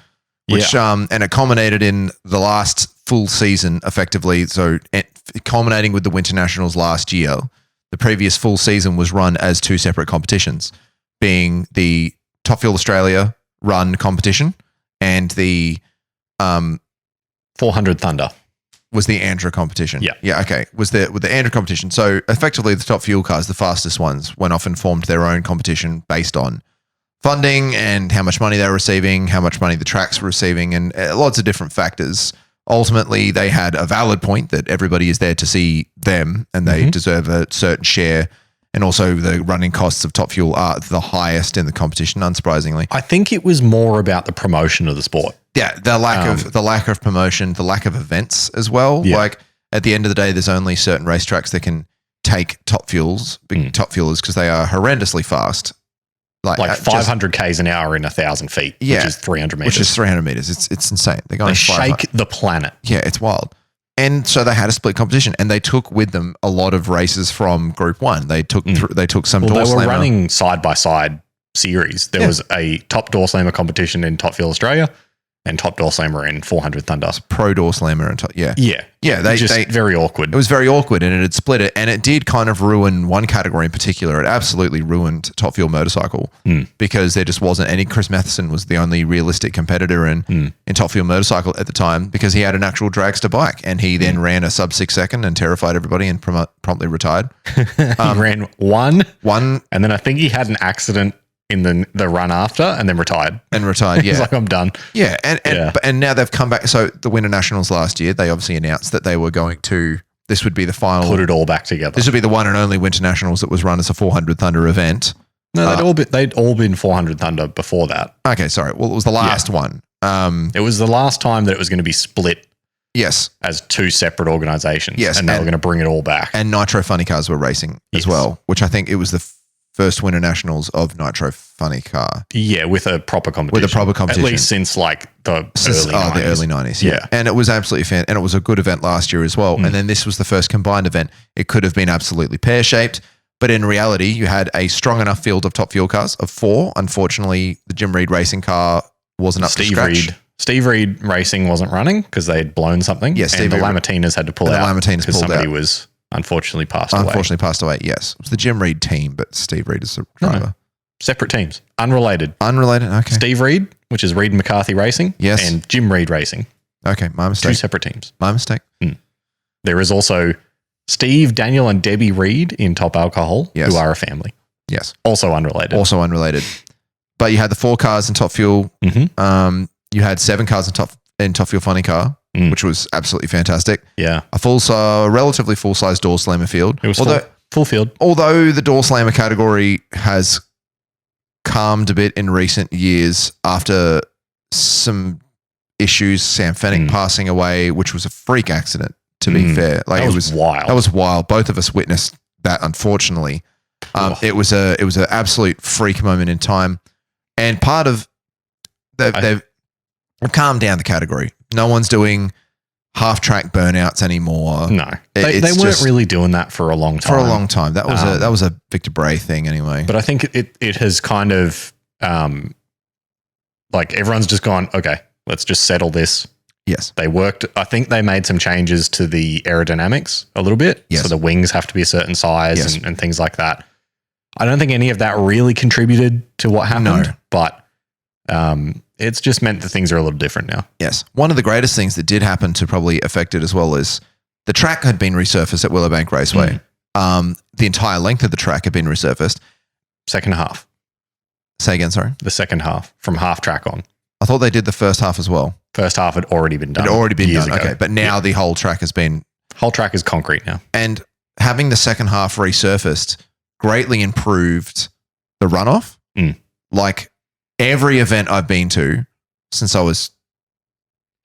which and it culminated in the last full season effectively. So culminating with the Winter Nationals last year, the previous full season was run as 2 separate competitions, being the Top Fuel Australia run competition and the 400 Thunder. was the Andra competition. Yeah. Yeah. Okay. With the Andra competition. So effectively the top fuel cars, the fastest ones, went off and formed their own competition based on funding and how much money they were receiving, how much money the tracks were receiving, and lots of different factors. Ultimately, they had a valid point that everybody is there to see them and they deserve a certain share. And also the running costs of Top Fuel are the highest in the competition, unsurprisingly. I think it was more about the promotion of the sport. Yeah, the lack of promotion, the lack of events as well. Yeah. Like at the end of the day, there's only certain racetracks that can take top fuels, big top fuelers, because they are horrendously fast. Like 500 Ks an hour in 1,000 feet, Yeah. which is 300 meters. which is 300 meters. It's insane. They're going They 500. shake the planet. Yeah, it's wild. And so they had a split competition, and they took with them a lot of races from Group 1. They took they took some door They were slammer. running side by side series. There was a top door slammer competition in Top Fuel Australia and top door slammer in 400 Thunder. pro door slammer and yeah. Yeah. They very awkward. It was very awkward, and it had split it, and it did kind of ruin one category in particular. It absolutely ruined Top Fuel Motorcycle because there just wasn't any. Chris Matheson was the only realistic competitor in Top Fuel Motorcycle at the time because he had an actual dragster bike, and he then ran a sub 6 second and terrified everybody and promptly retired. He ran one, One and then I think he had an accident in the run after and then retired. Yeah, He's like, I'm done. Yeah, and now they've come back. So the Winter Nationals last year, they obviously announced that they were going to. This would be the final. Put it all back together. This would be the one and only Winter Nationals that was run as a 400 Thunder event. No, they'd all been 400 Thunder before that. Okay, sorry. Well, it was the last one. It was the last time that it was going to be split Yes, as 2 separate organizations. Yes, and they were going to bring it all back. and Nitro Funny Cars were racing as Yes. well, which I think it was the first Winter Nationals of Nitro Funny Car. Yeah, with a proper competition. At least since like the early 90s. The early 90s. Yeah. And it was absolutely fan, and it was a good event last year as well. And then this was the first combined event. It could have been absolutely pear-shaped, but in reality, you had a strong enough field of top fuel cars of 4. Unfortunately, the Jim Reed racing car wasn't up to scratch. Steve Reed Racing wasn't running because they had blown something. Yeah, and Steve the Reed- Lamatinas had to pull and the out. Lamatinas because pulled somebody out. was unfortunately passed away. Yes. It was the Jim Reed team, but Steve Reed is the driver. Separate teams, unrelated. Unrelated? Okay. Steve Reed, which is Reed McCarthy Racing, Yes. and Jim Reed Racing. Okay, my 2 mistake. separate teams. My mistake. There is also Steve, Daniel, and Debbie Reed in Top Alcohol, Yes. who are a family. Yes. Also unrelated. Also unrelated. But you had the 4 cars in Top Fuel. Mhm. You had 7 cars in Top Fuel Funny Car, which was absolutely fantastic. Yeah. A relatively full-size door slammer field. It was full field. Although the door slammer category has calmed a bit in recent years after some issues, Sam Fennick passing away, which was a freak accident, to be fair. Like That was wild. That was wild. Both of us witnessed that, unfortunately. It was an absolute freak moment in time. And part of they've calmed down the category. No one's doing half-track burnouts anymore. No. They weren't really doing that for a long time. For a long time. That was a Victor Bray thing anyway. But I think it has kind of like everyone's just gone, okay, let's just settle this. Yes. I think they made some changes to the aerodynamics a little bit. Yes. So the wings have to be a certain size Yes. and things like that. I don't think any of that really contributed to what happened, No. but it's just meant that things are a little different now. Yes. One of the greatest things that did happen to probably affect it as well is the track had been resurfaced at Willowbank Raceway. The entire length of the track had been resurfaced. Second half. Say again, sorry. The second half from half track on. I thought they did the first half as well. First half had already been done. It had already been years done. ago. Okay. But now the whole track has been. Whole track is concrete now. And having the second half resurfaced greatly improved the runoff. Like every event I've been to since I was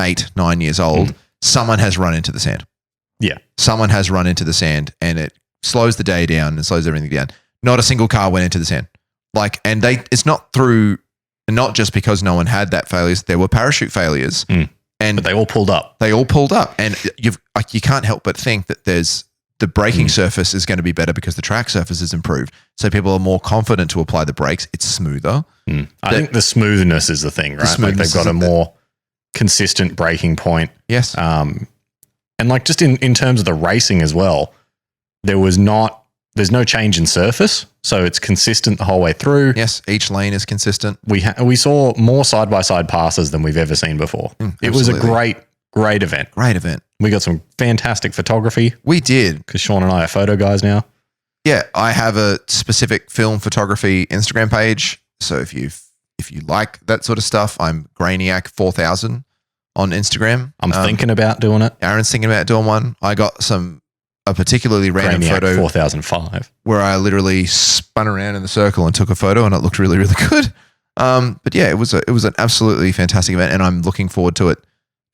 8, 9 years old, someone has run into the sand. Yeah. Someone has run into the sand and it slows the day down and slows everything down. Not a single car went into the sand. Like, and it's not just because no one had that failures. There were parachute failures. And but they all pulled up. And you can't help but think that the braking surface is going to be better because the track surface is improved. So people are more confident to apply the brakes. It's smoother. I think the smoothness is the thing, right? Like they've got a more consistent braking point. Yes. And like just in terms of the racing as well, there's no change in surface. So it's consistent the whole way through. Yes. Each lane is consistent. We saw more side-by-side passes than we've ever seen before. It was a great event. Great event. We got some fantastic photography. We did. Because Sean and I are photo guys now. Yeah, I have a specific film photography Instagram page. So if you like that sort of stuff, I'm Grainiac4000 on Instagram. I'm thinking about doing it. Aaron's thinking about doing one. I got a particularly random Grainiac photo 4005 where I literally spun around in the circle and took a photo, and it looked really, really good. But yeah, it was an absolutely fantastic event, and I'm looking forward to it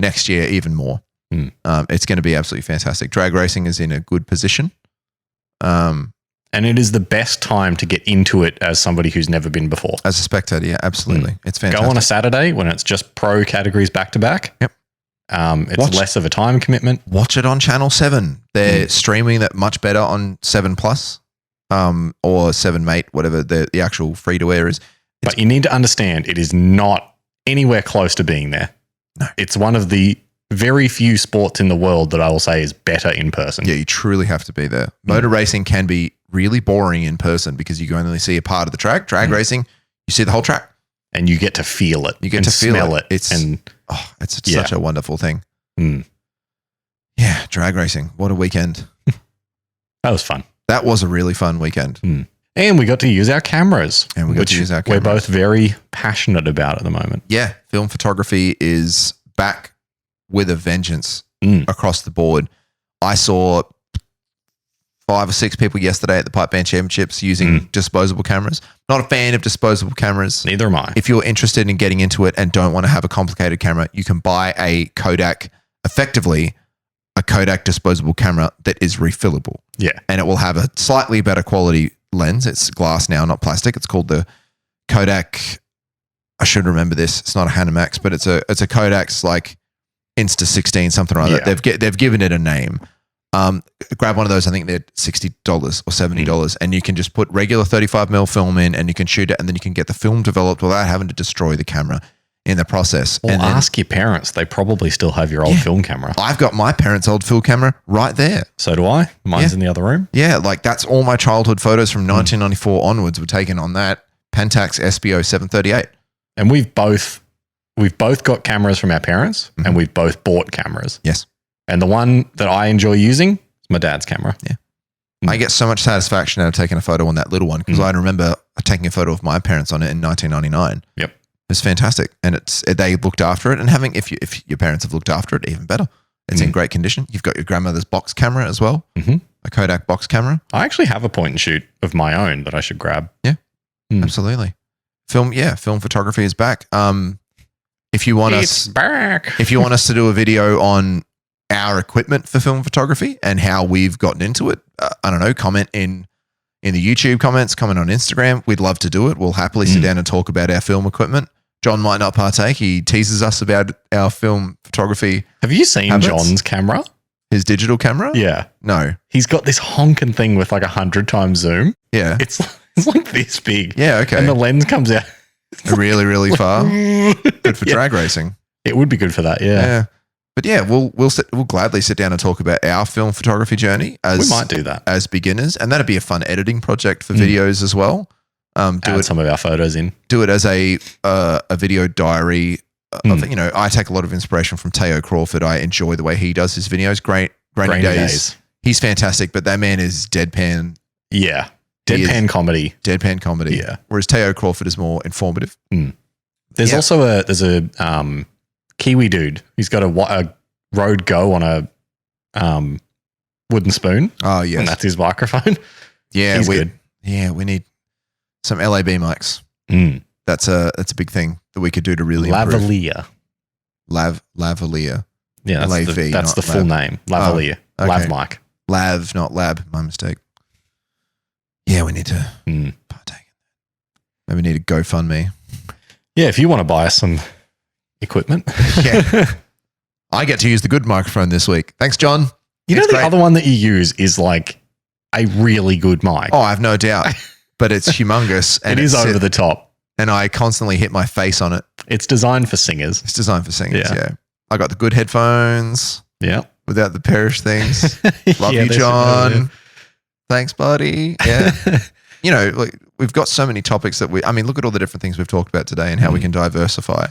next year even more. It's going to be absolutely fantastic. Drag racing is in a good position. And it is the best time to get into it as somebody who's never been before. As a spectator, yeah, absolutely. It's fantastic. Go on a Saturday when it's just pro categories back to back. Yep. It's less of a time commitment. Watch it on Channel 7. They're streaming that much better on 7 Plus or 7 Mate, whatever the actual free-to-air is. But you need to understand it is not anywhere close to being there. No. It's one of the very few sports in the world that I will say is better in person. Yeah, you truly have to be there. Motor racing can be really boring in person because you can only see a part of the track. Drag racing, you see the whole track. And you get to feel it. You get to smell it. It's such a wonderful thing. Yeah, drag racing. What a weekend. That was fun. That was a really fun weekend. And we got to use our cameras. Which we're both very passionate about at the moment. Yeah, film photography is back with a vengeance across the board. I saw 5 or 6 people yesterday at the Pipe Band Championships using disposable cameras. Not a fan of disposable cameras. Neither am I. If you're interested in getting into it and don't want to have a complicated camera, you can buy a Kodak disposable camera that is refillable. Yeah. And it will have a slightly better quality lens. It's glass now, not plastic. It's called the Kodak. I should remember this. It's not a Hanamax, but it's a Kodak's like Insta-16, something like that. They've given it a name. Grab one of those. I think they're $60 or $70, and you can just put regular 35mm film in, and you can shoot it, and then you can get the film developed without having to destroy the camera in the process. Well, and then, ask your parents. They probably still have your old film camera. I've got my parents' old film camera right there. So do I. Mine's in the other room. Yeah, like that's all my childhood photos from 1994 onwards were taken on that Pentax SBO 738. And we've both got cameras from our parents, and we've both bought cameras. Yes. And the one that I enjoy using is my dad's camera. Yeah. I get so much satisfaction out of taking a photo on that little one because I remember taking a photo of my parents on it in 1999. Yep. It was fantastic. And they looked after it, and if your parents have looked after it, even better. It's in great condition. You've got your grandmother's box camera as well. A Kodak box camera. I actually have a point and shoot of my own that I should grab. Yeah. Absolutely. Film photography is back. If you want us to do a video on our equipment for film photography and how we've gotten into it, I don't know, comment in the YouTube comments, comment on Instagram. We'd love to do it. We'll happily sit down and talk about our film equipment. John might not partake. He teases us about our film photography. Have you seen habits. John's camera? His digital camera? Yeah. No. He's got this honking thing with like 100 times zoom. Yeah. It's like this big. Yeah, okay. And the lens comes out. Really, really far. Good for drag racing. It would be good for that, yeah. But yeah, we'll gladly sit down and talk about our film photography journey We might do that. as beginners, and that'd be a fun editing project for videos as well. Add some of our photos in. Do it as a video diary. I take a lot of inspiration from Teo Crawford. I enjoy the way he does his videos. Grainy Days. He's fantastic, but that man is deadpan. Yeah. Deadpan comedy. Deadpan comedy. Yeah. Whereas Teo Crawford is more informative. There's also a Kiwi dude. He's got a Rode Go on a wooden spoon. Oh, yes. And that's his microphone. Yeah. He's good. Yeah, we need some LAB mics. That's a big thing that we could do to really improve. Lavalier. Yeah, that's the full name. Lavalier. Oh, okay. Lav mic. Lav, not lab. My mistake. Yeah, we need to partake. Maybe we need a GoFundMe. Yeah, if you want to buy us some equipment. Yeah. I get to use the good microphone this week. Thanks, John. You know, the other one that you use is like a really good mic. Oh, I have no doubt. But it's humongous. And it is over the top. And I constantly hit my face on it. It's designed for singers. It's designed for singers, yeah. I got the good headphones. Yeah. Without the perish things. Love you, John. Thanks, buddy. Yeah. Like we've got so many topics that look at all the different things we've talked about today and how we can diversify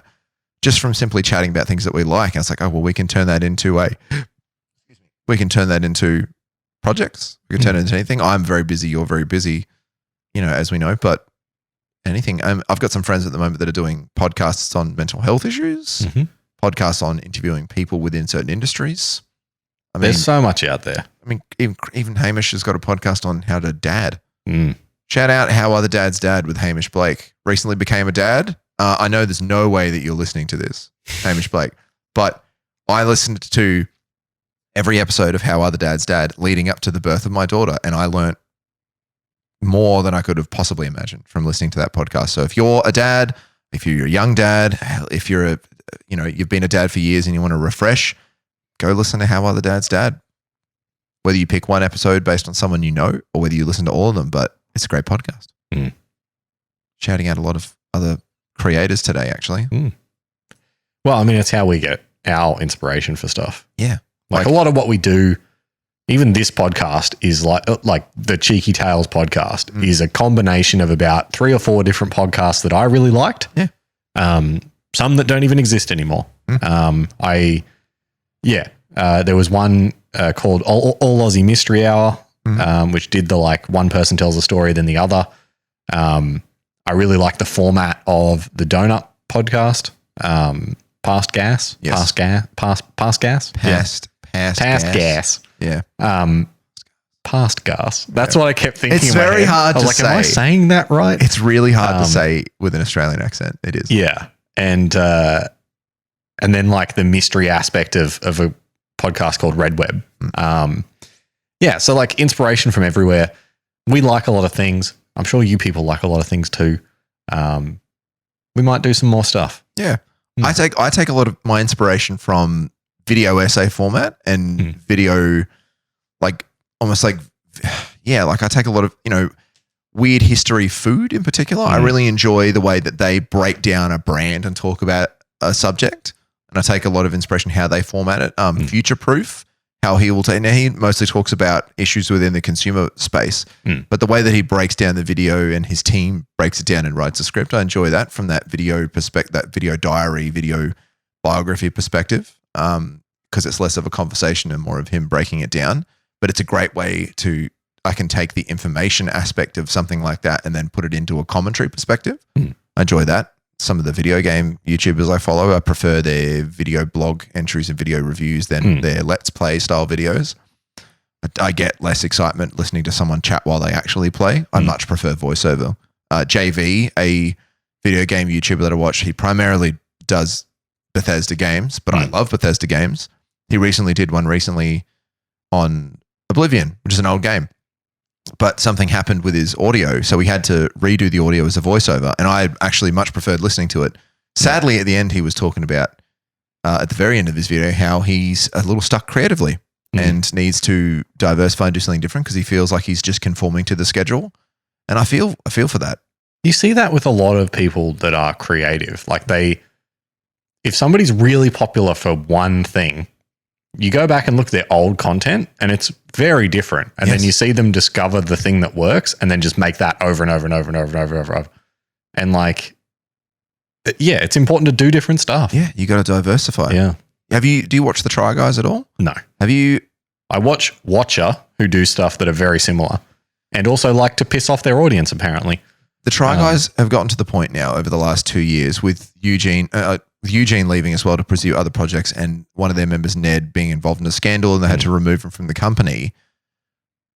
just from simply chatting about things that we like. And it's like, we can turn that into projects. We can turn it into anything. I'm very busy. You're very busy, as we know, but anything. I've got some friends at the moment that are doing podcasts on mental health issues, podcasts on interviewing people within certain industries. There's so much out there. Even Hamish has got a podcast on how to dad. Shout out How Are the Dad's Dad with Hamish Blake. Recently became a dad. I know there's no way that you're listening to this, Hamish Blake, but I listened to every episode of How Are the Dad's Dad leading up to the birth of my daughter, and I learnt more than I could have possibly imagined from listening to that podcast. So if you're a dad, if you're a young dad, if you're you've been a dad for years and you want to refresh, go listen to How Are the Dad's Dad. Whether you pick one episode based on someone you know or whether you listen to all of them, but it's a great podcast. Shouting out a lot of other creators today, actually. Well, it's how we get our inspiration for stuff. Yeah. Like a lot of what we do, even this podcast is like the Cheeky Tales podcast is a combination of about 3 or 4 different podcasts that I really liked. Yeah. Some that don't even exist anymore. There was one called All Aussie Mystery Hour, which did the one person tells a story then the other. I really like the format of the Donut podcast. Past Gas. Yes. Past Gas. Past gas. Yeah. Past gas. That's what I kept thinking. It's in my very head. hard to say. Am I saying that right? It's really hard to say with an Australian accent. It is. Yeah. And then the mystery aspect of a podcast called Red Web. So inspiration from everywhere. We like a lot of things. I'm sure you people like a lot of things too. We might do some more stuff. Yeah. I take a lot of my inspiration from video essay format and video, I take a lot of, weird history food in particular. I really enjoy the way that they break down a brand and talk about a subject. And I take a lot of inspiration how they format it. Future Proof, how he will take. Now he mostly talks about issues within the consumer space, but the way that he breaks down the video and his team breaks it down and writes a script, I enjoy that from that video perspective, that video diary, video biography perspective, because it's less of a conversation and more of him breaking it down. But it's a great way I can take the information aspect of something like that and then put it into a commentary perspective. I enjoy that. Some of the video game YouTubers I follow, I prefer their video blog entries and video reviews than their Let's Play style videos. I get less excitement listening to someone chat while they actually play. I much prefer voiceover. JV, a video game YouTuber that I watch, he primarily does Bethesda games, but I love Bethesda games. He recently did one on Oblivion, which is an old game. But something happened with his audio, so we had to redo the audio as a voiceover, and I actually much preferred listening to it. Sadly, at the end, he was talking about, at the very end of his video, how he's a little stuck creatively and needs to diversify and do something different because he feels like he's just conforming to the schedule. And I feel for that. You see that with a lot of people that are creative. If somebody's really popular for one thing you go back and look at their old content and it's very different. And then you see them discover the thing that works and then just make that over and over and over and over and over and over. And like, yeah, it's important to do different stuff. Yeah, you got to diversify. Yeah. Do you watch the Try Guys at all? No. I watch Watcher who do stuff that are very similar and also like to piss off their audience, apparently. The Try Guys have gotten to the point now over the last 2 years with Eugene leaving as well to pursue other projects and one of their members, Ned, being involved in a scandal and they had to remove him from the company,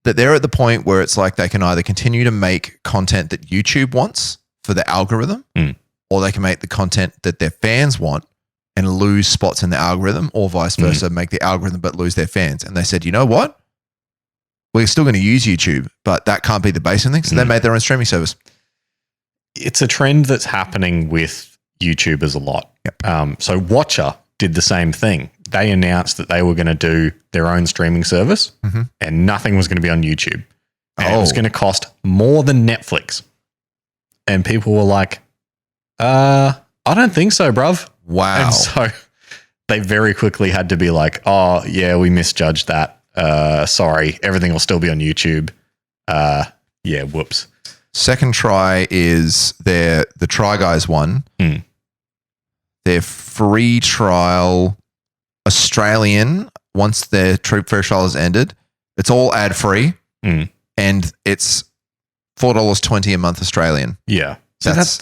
that they're at the point where it's like they can either continue to make content that YouTube wants for the algorithm or they can make the content that their fans want and lose spots in the algorithm or vice versa, make the algorithm but lose their fans. And they said, you know what? We're still going to use YouTube, but that can't be the base of things. So they made their own streaming service. It's a trend that's happening with YouTubers a lot. Yep. So Watcher did the same thing. They announced that they were going to do their own streaming service and nothing was going to be on YouTube. And it was going to cost more than Netflix. And people were like, I don't think so, bruv. Wow. And so they very quickly had to be like, oh, yeah, we misjudged that. Sorry, everything will still be on YouTube. Yeah, whoops. Second Try is the Try Guys one. Their free trial Australian, once their free trial has ended, it's all ad free and it's $4.20 a month Australian. Yeah. So that's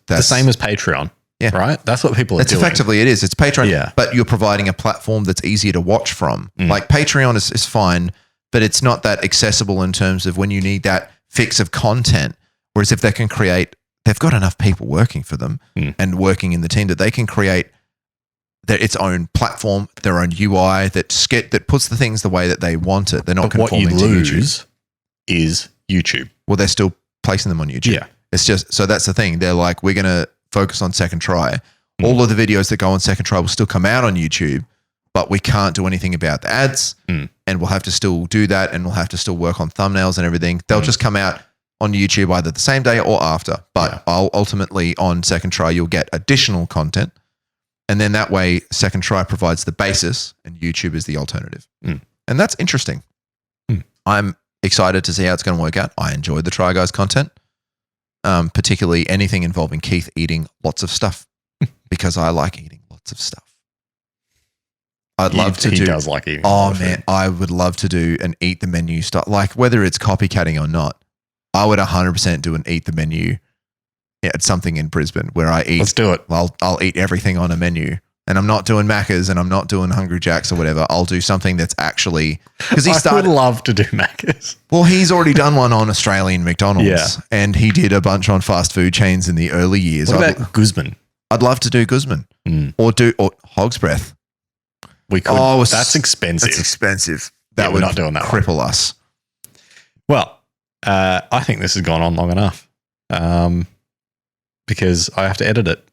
the same as Patreon. Yeah. Right? That's what people are doing. Effectively it is. It's Patreon, yeah. But you're providing a platform that's easier to watch from. Like Patreon is fine, but it's not that accessible in terms of when you need that fix of content. Whereas if they can create, they've got enough people working for them and working in the team that they can create its own platform, their own UI that puts the things the way that they want it. They're not conforming to YouTube. What you lose is YouTube. Well, they're still placing them on YouTube. Yeah. It's just, so that's the thing. They're like, we're going to focus on Second Try. All of the videos that go on Second Try will still come out on YouTube, but we can't do anything about the ads and we'll have to still do that and we'll have to still work on thumbnails and everything. They'll just come out on YouTube either the same day or after, but ultimately on Second Try, you'll get additional content. And then that way Second Try provides the basis and YouTube is the alternative. And that's interesting. I'm excited to see how it's going to work out. I enjoyed the Try Guys content, particularly anything involving Keith eating lots of stuff because I like eating lots of stuff. He does like eating. Oh man, I would love to do an eat the menu stuff. Like whether it's copycatting or not, I would 100% do an eat the menu at something in Brisbane where I eat. Let's do it. I'll eat everything on a menu. And I'm not doing Macca's and I'm not doing Hungry Jack's or whatever. I'll do something that's actually, because I would love to do Macca's. Well, he's already done one on Australian McDonald's. Yeah. And he did a bunch on fast food chains in the early years. What about Guzman? I'd love to do Guzman or Hog's Breath. We could. Oh, that's expensive. That's expensive. We're not doing that. Cripple us. Well, I think this has gone on long enough because I have to edit it.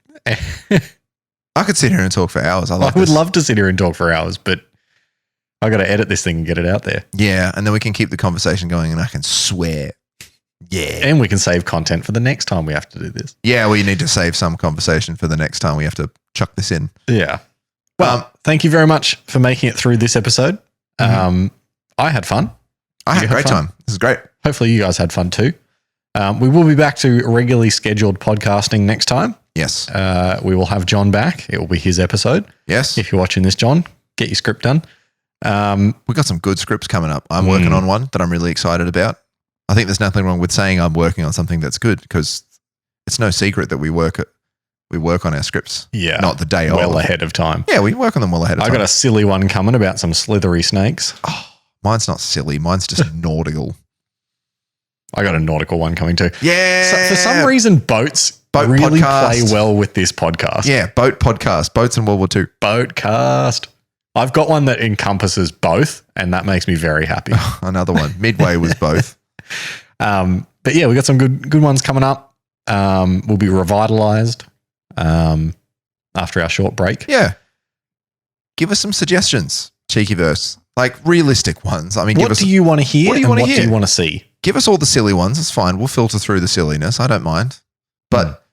I could sit here and talk for hours. I would love to sit here and talk for hours, but I got to edit this thing and get it out there. Yeah, and then we can keep the conversation going and I can swear. Yeah. And we can save content for the next time we have to do this. Yeah, we need to save some conversation for the next time we have to chuck this in. Yeah. Well, thank you very much for making it through this episode. I had fun. I had a great time. This is great. Hopefully you guys had fun too. We will be back to regularly scheduled podcasting next time. Yes. We will have John back. It will be his episode. Yes. If you're watching this, John, get your script done. We've got some good scripts coming up. I'm working on one that I'm really excited about. I think there's nothing wrong with saying I'm working on something that's good because it's no secret that we work on our scripts. Yeah. Not the day well ahead of time. Yeah, we work on them well ahead of time. I got a silly one coming about some slithery snakes. Oh, mine's not silly. Mine's just nautical. I got a nautical one coming too. Yeah. So for some reason, boats really play well with this podcast. Yeah, boat podcast. Boats in World War II. Boatcast. I've got one that encompasses both, and that makes me very happy. Another one. Midway was both. But yeah, we got some good ones coming up. We'll be revitalized after our short break. Yeah. Give us some suggestions, Cheekyverse. Like realistic ones. I mean, what do you want to hear? What do you want to see? Give us all the silly ones. It's fine. We'll filter through the silliness. I don't mind. But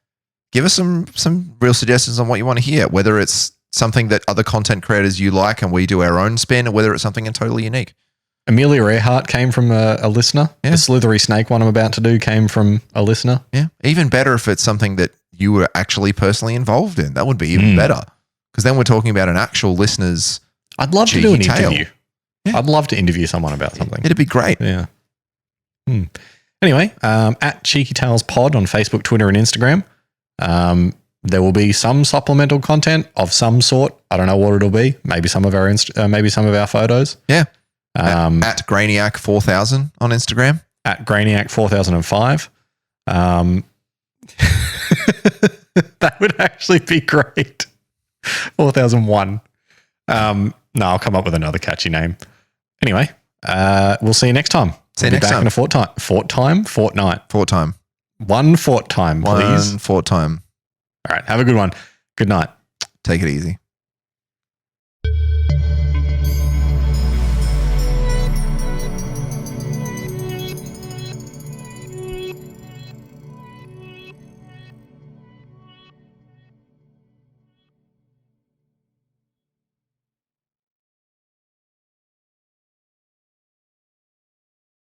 give us some real suggestions on what you want to hear, whether it's something that other content creators you like and we do our own spin, or whether it's something totally unique. Amelia Earhart came from a listener. Yeah. The slithery snake one I'm about to do came from a listener. Yeah. Even better if it's something that you were actually personally involved in. That would be even better. Because then we're talking about an actual listener's I'd love to do an tale. interview. Yeah. I'd love to interview someone about something. It'd be great. Yeah. Anyway, at Cheeky Tales Pod on Facebook, Twitter, and Instagram. There will be some supplemental content of some sort. I don't know what it'll be. Maybe some of our photos. Yeah. At Grainiac 4000 on Instagram. At Grainiac 4005. That would actually be great. 4001. No, I'll come up with another catchy name. Anyway, we'll see you next time. See you We'll be next back time. in a fortnight. Fortnight. Fort time. One fort time, please. One fort time. All right. Have a good one. Good night. Take it easy.